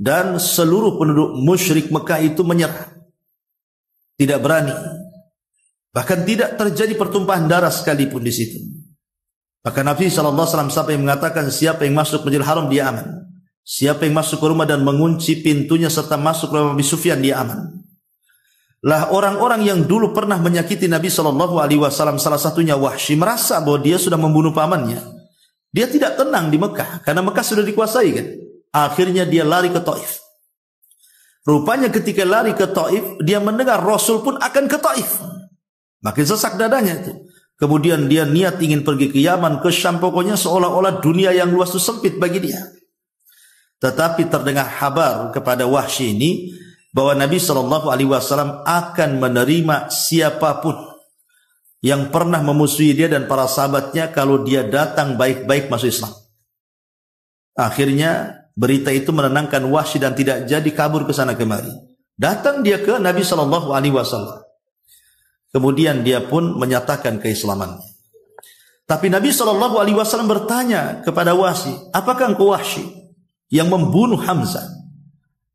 dan seluruh penduduk musyrik Mekah itu menyerah, tidak berani, bahkan tidak terjadi pertumpahan darah sekalipun di situ. Maka Nabi SAW sampai mengatakan, siapa yang masuk Masjidil Haram dia aman. Siapa yang masuk ke rumah dan mengunci pintunya serta masuk ke rumah Abu Sufyan dia aman. Lah orang-orang yang dulu pernah menyakiti Nabi SAW, salah satunya Wahsy, merasa bahwa dia sudah membunuh pamannya. Dia tidak tenang di Mekah karena Mekah sudah dikuasai kan. Akhirnya dia lari ke Taif. Rupanya ketika lari ke Taif, dia mendengar Rasul pun akan ke Taif. Makin sesak dadanya itu. Kemudian dia niat ingin pergi ke Yaman, ke Syam, pokoknya seolah-olah dunia yang luas itu sempit bagi dia. Tetapi terdengar kabar kepada Wahsy ini bahwa Nabi SAW akan menerima siapapun yang pernah memusuhi dia dan para sahabatnya kalau dia datang baik-baik masuk Islam. Akhirnya berita itu menenangkan Wahsy dan tidak jadi kabur ke sana kemari. Datang dia ke Nabi SAW. Kemudian dia pun menyatakan keislamannya. Tapi Nabi SAW bertanya kepada Wahsy, apakah engkau Wahsy yang membunuh Hamzah?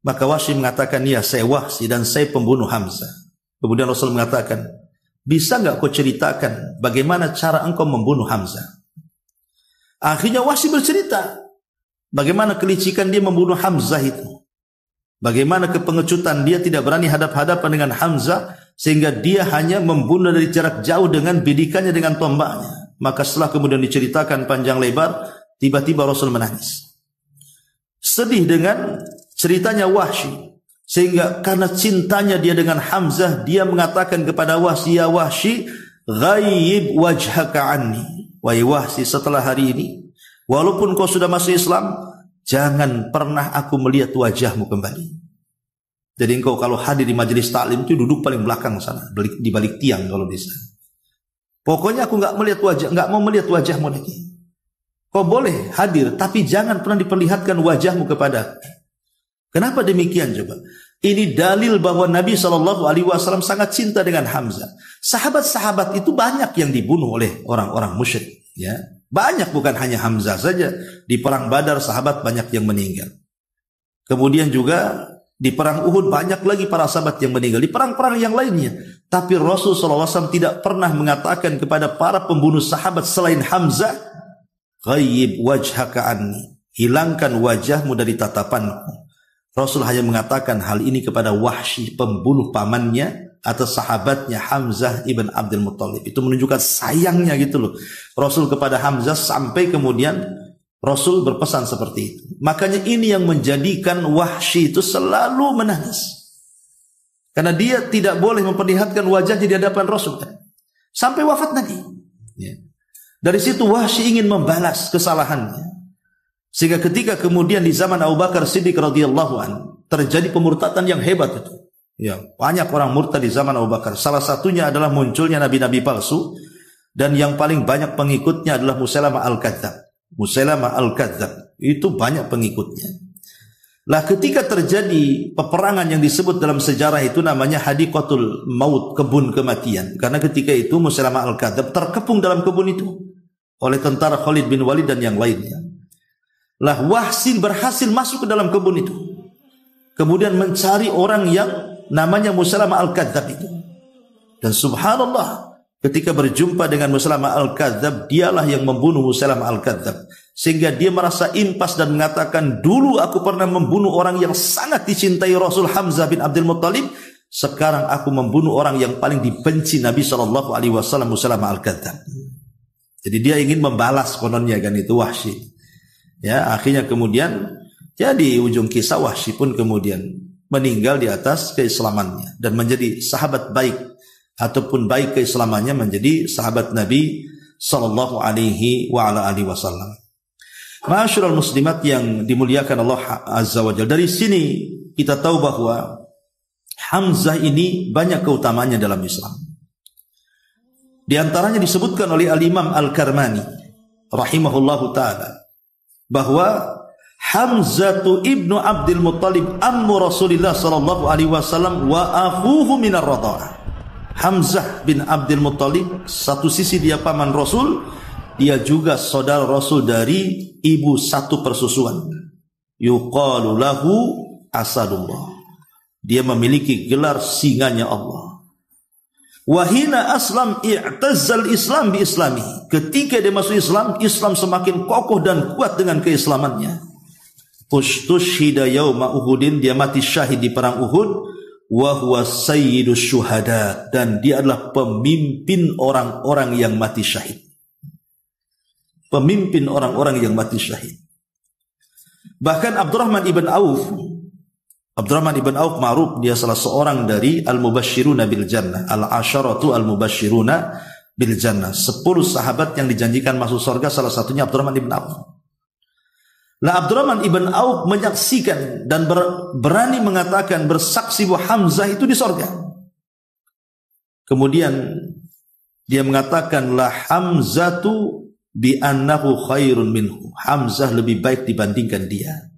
Maka Wahsy mengatakan, ya saya Wahsy dan saya pembunuh Hamzah. Kemudian Rasul mengatakan, bisa enggak kau ceritakan bagaimana cara engkau membunuh Hamzah? Akhirnya Wahsy bercerita Bagaimana kelicikan dia membunuh Hamzah itu. Bagaimana kepengecutan dia tidak berani hadap-hadapan dengan Hamzah, sehingga dia hanya membunuh dari jarak jauh dengan bidikannya, dengan tombaknya. Maka setelah kemudian diceritakan panjang lebar, tiba-tiba Rasul menangis. Sedih dengan ceritanya Wahsy. Sehingga karena cintanya dia dengan Hamzah, dia mengatakan kepada Wahsy, "Ya Wahsy, ghayyib wajhaka anni." Wahai Wahsy, setelah hari ini, walaupun kau sudah masuk Islam, jangan pernah aku melihat wajahmu kembali. Jadi engkau kalau hadir di majelis taklim itu duduk paling belakang sana, di balik tiang kalau bisa. Pokoknya aku nggak mau melihat wajahmu lagi. Kau boleh hadir, tapi jangan pernah diperlihatkan wajahmu kepada. Kenapa demikian coba? Ini dalil bahwa Nabi SAW sangat cinta dengan Hamzah. Sahabat-sahabat itu banyak yang dibunuh oleh orang-orang musyrik. Ya, banyak, bukan hanya Hamzah saja. Di perang Badar sahabat banyak yang meninggal. Kemudian juga di perang Uhud banyak lagi para sahabat yang meninggal. Di perang-perang yang lainnya. Tapi Rasul SAW tidak pernah mengatakan kepada para pembunuh sahabat selain Hamzah, ghayyib wajhaka anni, hilangkan wajahmu dari tatapanku. Rasul hanya mengatakan hal ini kepada Wahsy, pembunuh pamannya atau sahabatnya Hamzah ibn Abdul Muttalib. Itu menunjukkan sayangnya gitu loh Rasul kepada Hamzah, sampai kemudian Rasul berpesan seperti itu. Makanya ini yang menjadikan Wahsy itu selalu menangis, karena dia tidak boleh memperlihatkan wajahnya di hadapan Rasul sampai wafat Nabi. Dari situ Wahsy ingin membalas kesalahannya, sehingga ketika kemudian di zaman Abu Bakar Siddiq radhiyallahu anhu terjadi pemurtadan yang hebat itu. Ya, banyak orang murtad di zaman Abu Bakar. Salah satunya adalah munculnya nabi-nabi palsu, dan yang paling banyak pengikutnya adalah Musailamah al-Kadzdzab. Musailamah al-Kadzdzab itu banyak pengikutnya. Lah ketika terjadi peperangan yang disebut dalam sejarah itu namanya Hadiqatul Maut, kebun kematian. Karena ketika itu Musailamah al-Kadzdzab terkepung dalam kebun itu oleh tentara Khalid bin Walid dan yang lainnya. Lah Wahsy berhasil masuk ke dalam kebun itu, kemudian mencari orang yang namanya Musailamah al-Kadzdzab itu. Dan subhanallah, ketika berjumpa dengan Musailamah al-Kadzdzab, dialah yang membunuh Musailamah al-Kadzdzab. Sehingga dia merasa impas dan mengatakan, dulu aku pernah membunuh orang yang sangat dicintai Rasul, Hamzah bin Abdul Muttalib. Sekarang aku membunuh orang yang paling dibenci Nabi SAW, Musailamah al-Kadzdzab. Jadi dia ingin membalas kononnya kan itu Wahsy. Ya, akhirnya kemudian jadi ujung kisah Wahsy pun kemudian meninggal di atas keislamannya dan menjadi sahabat baik, ataupun baik keislamannya menjadi sahabat Nabi sallallahu alaihi wa ala alihi wasallam. Ma'asyiral muslimat yang dimuliakan Allah Azza wa Jalla, dari sini kita tahu bahwa Hamzah ini banyak keutamaannya dalam Islam. Di antaranya disebutkan oleh Al-Imam Al-Karmani rahimahullahu taala bahwa Hamzatu ibnu Abdul Muttalib ammu Rasulillah sallallahu alaihi wasallam wa akhuhu minar radha'ah. Hamzah bin Abdul Muttalib satu sisi dia paman Rasul, dia juga saudara Rasul dari ibu satu persusuan. Yuqalu lahu Asadullah. Dia memiliki gelar singanya Allah. Wahina aslam i'tazzal Islam bi islami. Ketika dia masuk Islam, Islam semakin kokoh dan kuat dengan keislamannya. Ustushhida yauma Uhudin, dia mati syahid di perang Uhud. Wa huwa sayyidus syuhada, dan dia adalah pemimpin orang-orang yang mati syahid. Pemimpin orang-orang yang mati syahid. Bahkan Abdurrahman ibn Auf ma'ruf, dia salah seorang dari al-mubashshiruna bil jannah, al-asharatu al-mubashshiruna bil jannah. 10 sahabat yang dijanjikan masuk surga, salah satunya Abdurrahman ibn Auf. Nah, Abdurrahman ibn Auf menyaksikan dan berani mengatakan, bersaksi bahwa Hamzah itu di surga. Kemudian dia mengatakan, la Hamzatu bi annahu khairun minhu. Hamzah lebih baik dibandingkan dia.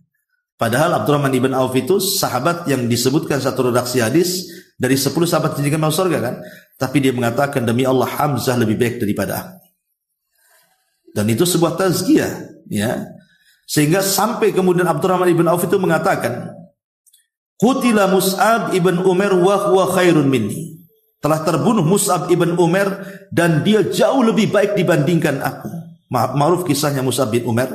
Padahal Abdurrahman ibn Auf itu sahabat yang disebutkan satu redaksi hadis dari 10 sahabat yang dijanjikan masuk surga kan. Tapi dia mengatakan, demi Allah Hamzah lebih baik daripada aku. Dan itu sebuah tazkiyah, ya. Sehingga sampai kemudian Abdurrahman ibn Auf itu mengatakan, qutila Mus'ab ibn Umair wa huwa khairun minni. Telah terbunuh Mus'ab ibn Umair dan dia jauh lebih baik dibandingkan aku. Ma'ruf kisahnya Mus'ab bin Umair.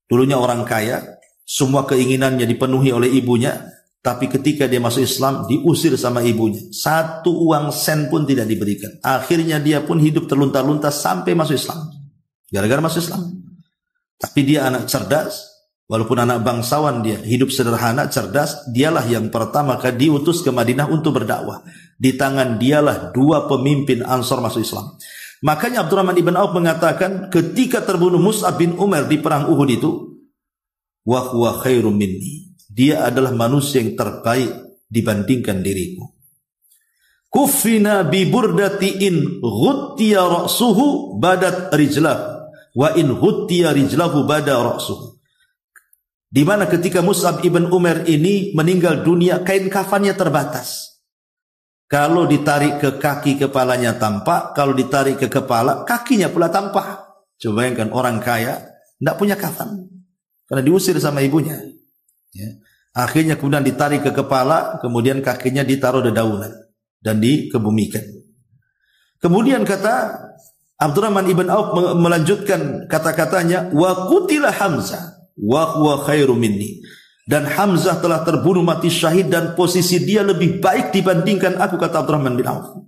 Dulunya orang kaya, semua keinginannya dipenuhi oleh ibunya, tapi ketika dia masuk Islam diusir sama ibunya. Satu uang sen pun tidak diberikan. Akhirnya dia pun hidup terlunta-lunta sampai masuk Islam. Gara-gara masuk Islam. Tapi dia anak cerdas, walaupun anak bangsawan, dia hidup sederhana, cerdas. Dialah yang pertama kali diutus ke Madinah untuk berdakwah. Di tangan dialah 2 pemimpin Ansar masuk Islam. Makanya Abdurrahman ibn Auf mengatakan ketika terbunuh Mus'ab bin Umair di perang Uhud itu, wa huwa khairum minni, dia adalah manusia yang terbaik dibandingkan diriku. Kufina bi burdati in ghuttiya ra'suhu badat rijlah wa in ghuttiya rijlahu bada ra'suhu. Di mana ketika Mus'ab ibn Umair ini meninggal dunia, kain kafannya terbatas. Kalau ditarik ke kaki, kepalanya tampak. Kalau ditarik ke kepala, kakinya pula tampak. Coba bayangkan orang kaya tidak punya kafan karena diusir sama ibunya. Ya. Akhirnya kemudian ditarik ke kepala, kemudian kakinya ditaruh dedaunan dan dikebumikan. Kemudian kata Abdurrahman ibn Auf melanjutkan kata-katanya, wa qutila Hamzah wa huwa khairu minni. Dan Hamzah telah terbunuh mati syahid dan posisi dia lebih baik dibandingkan aku, kata Abdurrahman bin Auf.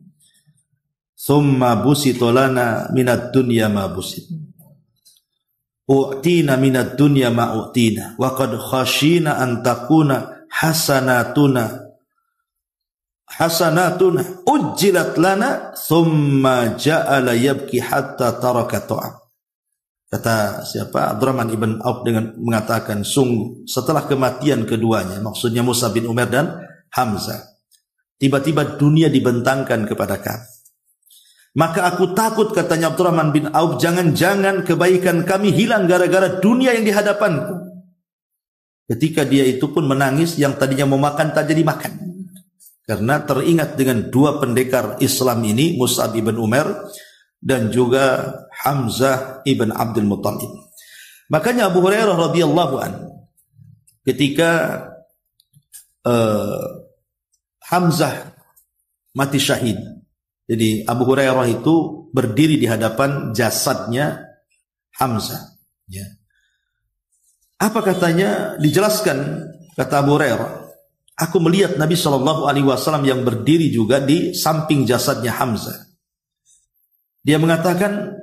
Thumma busito lana minad dunya ma busit. U'tina minad dunya ma u'tina. Wa qad khashina an takuna hasanatuna ujjilat lana thumma ja'ala yabki hatta taraka ta'am. Kata siapa? Abdurrahman ibn Auf dengan mengatakan, sungguh setelah kematian keduanya, maksudnya Mus'ab bin Umair dan Hamzah, tiba-tiba dunia dibentangkan kepada kami. Maka aku takut, katanya Abdurrahman bin Auf, jangan-jangan kebaikan kami hilang gara-gara dunia yang di hadapanku. Ketika dia itu pun menangis, yang tadinya mau makan tak jadi makan. Karena teringat dengan 2 pendekar Islam ini, Mus'ab ibn Umair dan juga Hamzah ibn Abdul Muttalib. Makanya Abu Hurairah radhiyallahu anhu ketika Hamzah mati syahid, jadi Abu Hurairah itu berdiri di hadapan jasadnya Hamzah. Ya. Apa katanya? Dijelaskan, kata Abu Hurairah, aku melihat Nabi SAW yang berdiri juga di samping jasadnya Hamzah. Dia mengatakan,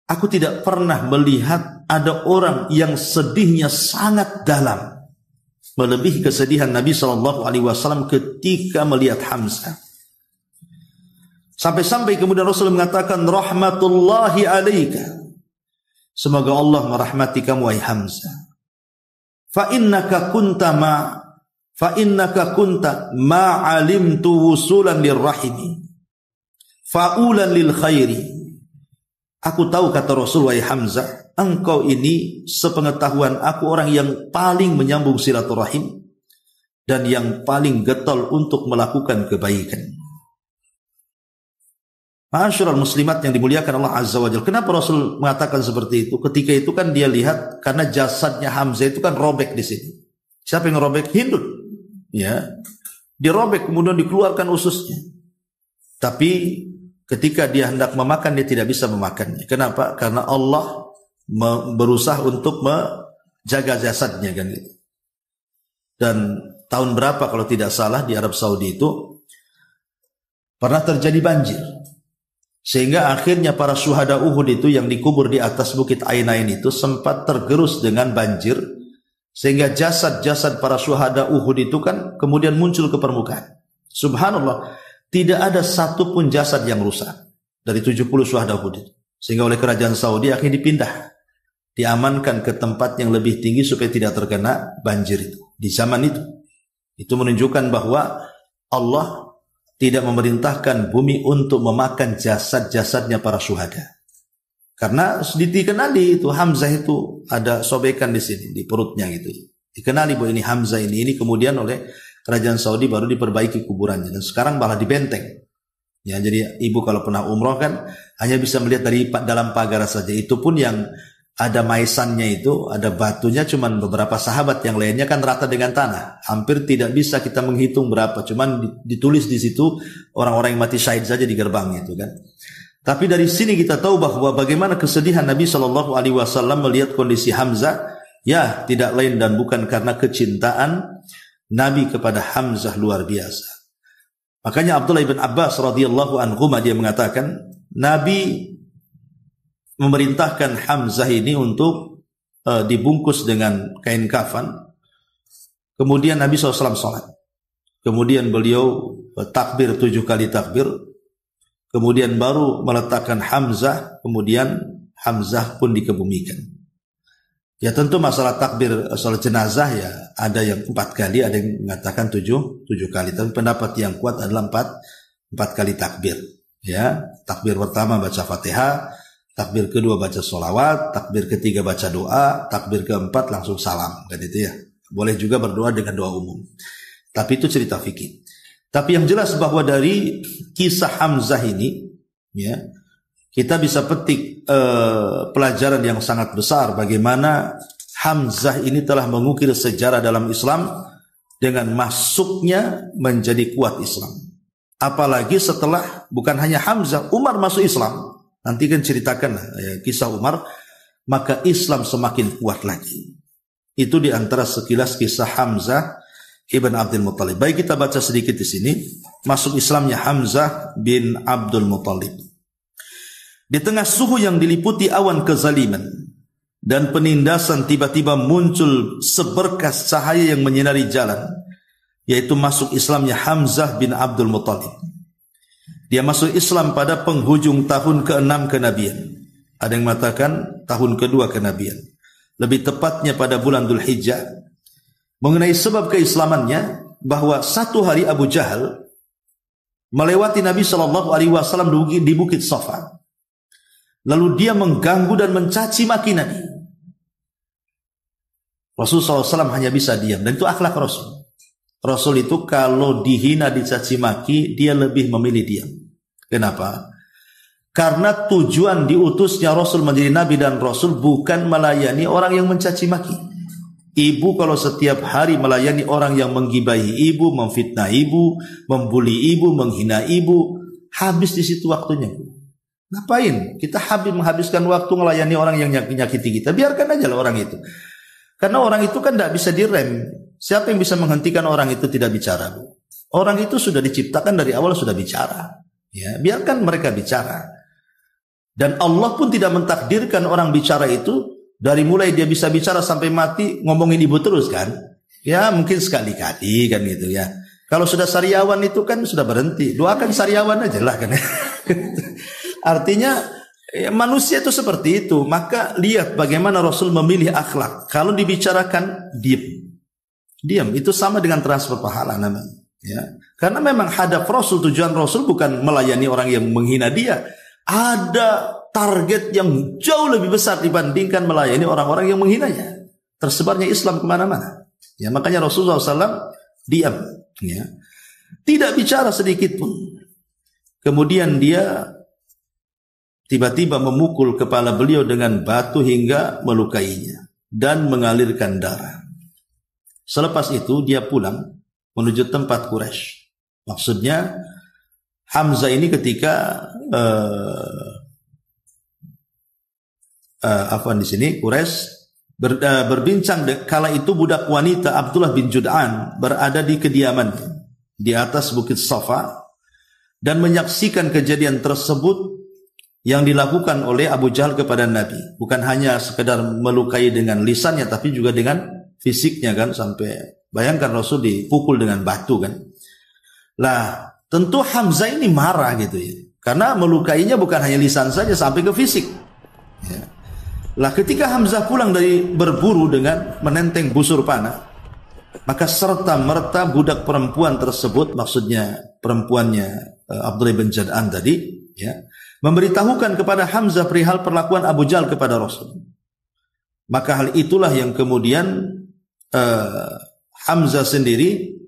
aku tidak pernah melihat ada orang yang sedihnya sangat dalam melebihi kesedihan Nabi SAW ketika melihat Hamzah. Sampai-sampai kemudian Rasul mengatakan, rahmatullahi alaika, semoga Allah merahmati kamu wahai Hamzah. Fa innaka kunta ma alimtu wusulan lirrahimi fa'ulan lil khairi. Aku tahu, kata Rasul, wahai Hamzah, engkau ini sepengetahuan aku orang yang paling menyambung silaturahim dan yang paling getol untuk melakukan kebaikan. Ma'asyiral muslimat yang dimuliakan Allah Azza wa Jalla. Kenapa Rasul mengatakan seperti itu? Ketika itu kan dia lihat, karena jasadnya Hamzah itu kan robek di sini. Siapa yang robek? Hindun. Ya. Dirobek, kemudian dikeluarkan ususnya. Tapi ketika dia hendak memakan, dia tidak bisa memakannya. Kenapa? Karena Allah berusaha untuk menjaga jasadnya kan gitu. Dan tahun berapa kalau tidak salah di Arab Saudi itu pernah terjadi banjir. Sehingga akhirnya para syuhada Uhud itu yang dikubur di atas bukit Ainain itu sempat tergerus dengan banjir. Sehingga jasad-jasad para syuhada Uhud itu kan kemudian muncul ke permukaan. Subhanallah. Tidak ada satupun jasad yang rusak dari 70 syuhada Uhud itu. Sehingga oleh kerajaan Saudi akhirnya dipindah, diamankan ke tempat yang lebih tinggi supaya tidak terkena banjir itu. Di zaman itu menunjukkan bahwa Allah tidak memerintahkan bumi untuk memakan jasad-jasadnya para syuhada. Karena dikenali itu Hamzah itu ada sobekan di sini di perutnya gitu. Dikenali bahwa ini Hamzah ini kemudian oleh kerajaan Saudi baru diperbaiki kuburannya dan sekarang malah dibenteng. Ya, jadi ibu kalau pernah umroh kan hanya bisa melihat dari dalam pagar saja. Itu pun yang ada maisannya itu, ada batunya cuman beberapa sahabat, yang lainnya kan rata dengan tanah. Hampir tidak bisa kita menghitung berapa, cuman ditulis di situ orang-orang yang mati syahid saja di gerbangnya itu kan. Tapi dari sini kita tahu bahwa bagaimana kesedihan Nabi Shallallahu Alaihi Wasallam melihat kondisi Hamzah, ya tidak lain dan bukan karena kecintaan Nabi kepada Hamzah luar biasa. Makanya Abdullah bin Abbas radhiyallahu anhu dia mengatakan Nabi memerintahkan Hamzah ini untuk dibungkus dengan kain kafan. Kemudian Nabi SAW sholat. Kemudian beliau takbir 7 kali takbir. Kemudian baru meletakkan Hamzah. Kemudian Hamzah pun dikebumikan. Ya tentu masalah takbir salat jenazah ya ada yang 4 kali, ada yang mengatakan 7 kali. Tapi pendapat yang kuat adalah 4 kali takbir. Ya, takbir pertama baca Fatihah, takbir kedua baca sholawat, takbir ketiga baca doa, takbir keempat langsung salam, kan itu ya. Boleh juga berdoa dengan doa umum. Tapi itu cerita fikih. Tapi yang jelas bahwa dari kisah Hamzah ini, ya, kita bisa petik pelajaran yang sangat besar bagaimana Hamzah ini telah mengukir sejarah dalam Islam dengan masuknya menjadi kuat Islam. Apalagi setelah bukan hanya Hamzah, Umar masuk Islam. Nanti kan ceritakan kisah Umar, maka Islam semakin kuat lagi. Itu di antara sekilas kisah Hamzah ibn Abdul Muttalib. Baik, kita baca sedikit di sini. Masuk Islamnya Hamzah bin Abdul Muttalib. Di tengah suhu yang diliputi awan kezaliman dan penindasan, tiba-tiba muncul seberkas cahaya yang menyinari jalan, yaitu masuk Islamnya Hamzah bin Abdul Muttalib. Dia masuk Islam pada penghujung tahun ke-6 kenabian. Ada yang mengatakan tahun kedua kenabian. Lebih tepatnya pada bulan Dzulhijjah. Mengenai sebab keislamannya, bahwa satu hari Abu Jahal melewati Nabi SAW di Bukit Safa. Lalu dia mengganggu dan mencaci maki Nabi. Rasulullah SAW hanya bisa diam. Dan itu akhlak Rasul. Rasul itu kalau dihina, dicaci maki, dia lebih memilih diam. Kenapa? Karena tujuan diutusnya Rasul menjadi Nabi dan Rasul bukan melayani orang yang mencaci maki. Ibu kalau setiap hari melayani orang yang menggibahi ibu, memfitnah ibu, membuli ibu, menghina ibu, habis di situ waktunya. Ngapain? Kita menghabiskan waktu melayani orang yang nyakiti kita. Biarkan aja lah orang itu. Karena orang itu kan tidak bisa direm. Siapa yang bisa menghentikan orang itu tidak bicara? Orang itu sudah diciptakan dari awal sudah bicara. Ya, biarkan mereka bicara. Dan Allah pun tidak mentakdirkan orang bicara itu dari mulai dia bisa bicara sampai mati ngomongin ibu terus kan? Ya mungkin sekali-kali kan gitu ya. Kalau sudah sariawan itu kan sudah berhenti. Doakan sariawan aja lah kan. Artinya ya, manusia itu seperti itu. Maka lihat bagaimana Rasul memilih akhlak. Kalau dibicarakan diam. Itu sama dengan transfer pahala namanya. Ya. Karena memang hadaf Rasul, tujuan Rasul bukan melayani orang yang menghina dia. Ada target yang jauh lebih besar dibandingkan melayani orang-orang yang menghinanya. Tersebarnya Islam kemana-mana. Ya, makanya Rasulullah SAW diam. Ya. Tidak bicara sedikit pun. Kemudian dia tiba-tiba memukul kepala beliau dengan batu hingga melukainya dan mengalirkan darah. Selepas itu dia pulang menuju tempat Quraisy. Maksudnya Hamzah ini ketika di sini Quraisy berbincang kala itu budak wanita Abdullah bin Jud'an berada di kediamannya di atas Bukit Safa dan menyaksikan kejadian tersebut yang dilakukan oleh Abu Jahal kepada Nabi. Bukan hanya sekedar melukai dengan lisannya, tapi juga dengan fisiknya kan. Sampai bayangkan Rasul dipukul dengan batu kan. Lah tentu Hamzah ini marah gitu ya. Karena melukainya bukan hanya lisan saja, sampai ke fisik. Ya. Lah ketika Hamzah pulang dari berburu dengan menenteng busur panah, maka serta merta budak perempuan tersebut, maksudnya perempuannya Abdullah bin Jad'an tadi, ya, memberitahukan kepada Hamzah perihal perlakuan Abu Jahal kepada Rasul. Maka hal itulah yang kemudian Hamzah sendiri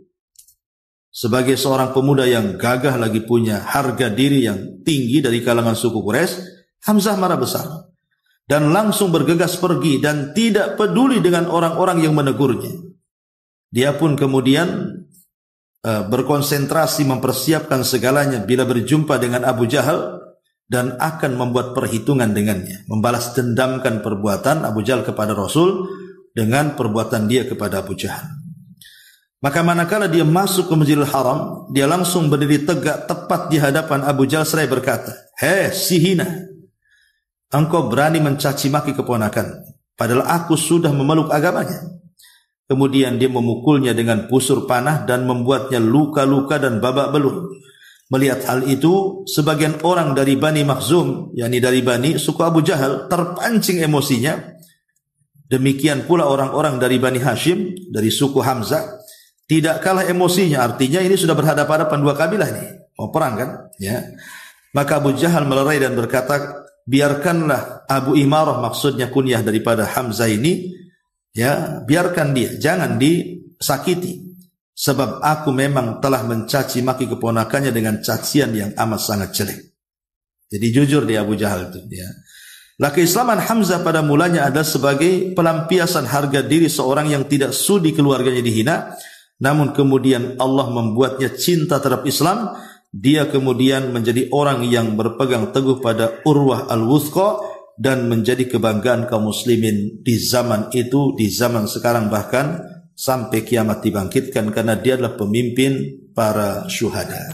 sebagai seorang pemuda yang gagah lagi punya harga diri yang tinggi dari kalangan suku Quraisy, Hamzah marah besar dan langsung bergegas pergi dan tidak peduli dengan orang-orang yang menegurnya. Dia pun kemudian berkonsentrasi mempersiapkan segalanya bila berjumpa dengan Abu Jahal dan akan membuat perhitungan dengannya, membalas dendamkan perbuatan Abu Jahal kepada Rasul dengan perbuatan dia kepada Abu Jahal. Maka manakala dia masuk ke Masjidil Haram, dia langsung berdiri tegak tepat di hadapan Abu Jahal seraya berkata, "Hei si hina, engkau berani mencaci maki keponakan, padahal aku sudah memeluk agamanya." Kemudian dia memukulnya dengan busur panah dan membuatnya luka-luka dan babak belur. Melihat hal itu, sebagian orang dari Bani Makhzum, yakni dari Bani suku Abu Jahal, terpancing emosinya. Demikian pula orang-orang dari Bani Hashim, dari suku Hamzah, tidak kalah emosinya. Artinya ini sudah berhadapan-hadapan dua kabilah nih, mau perang kan? Ya. Maka Abu Jahal melerai dan berkata, biarkanlah Abu Imarah, maksudnya kunyah daripada Hamzah ini, ya, biarkan dia, jangan disakiti. Sebab aku memang telah mencaci maki keponakannya dengan cacian yang amat sangat jelek. Jadi jujur dia Abu Jahal itu. Ya. Lah keislaman Hamzah pada mulanya adalah sebagai pelampiasan harga diri seorang yang tidak sudi keluarganya dihina. Namun kemudian Allah membuatnya cinta terhadap Islam. Dia kemudian menjadi orang yang berpegang teguh pada Urwah al-Wuthqa dan menjadi kebanggaan kaum muslimin di zaman itu, di zaman sekarang bahkan sampai kiamat dibangkitkan, karena dia adalah pemimpin para syuhada.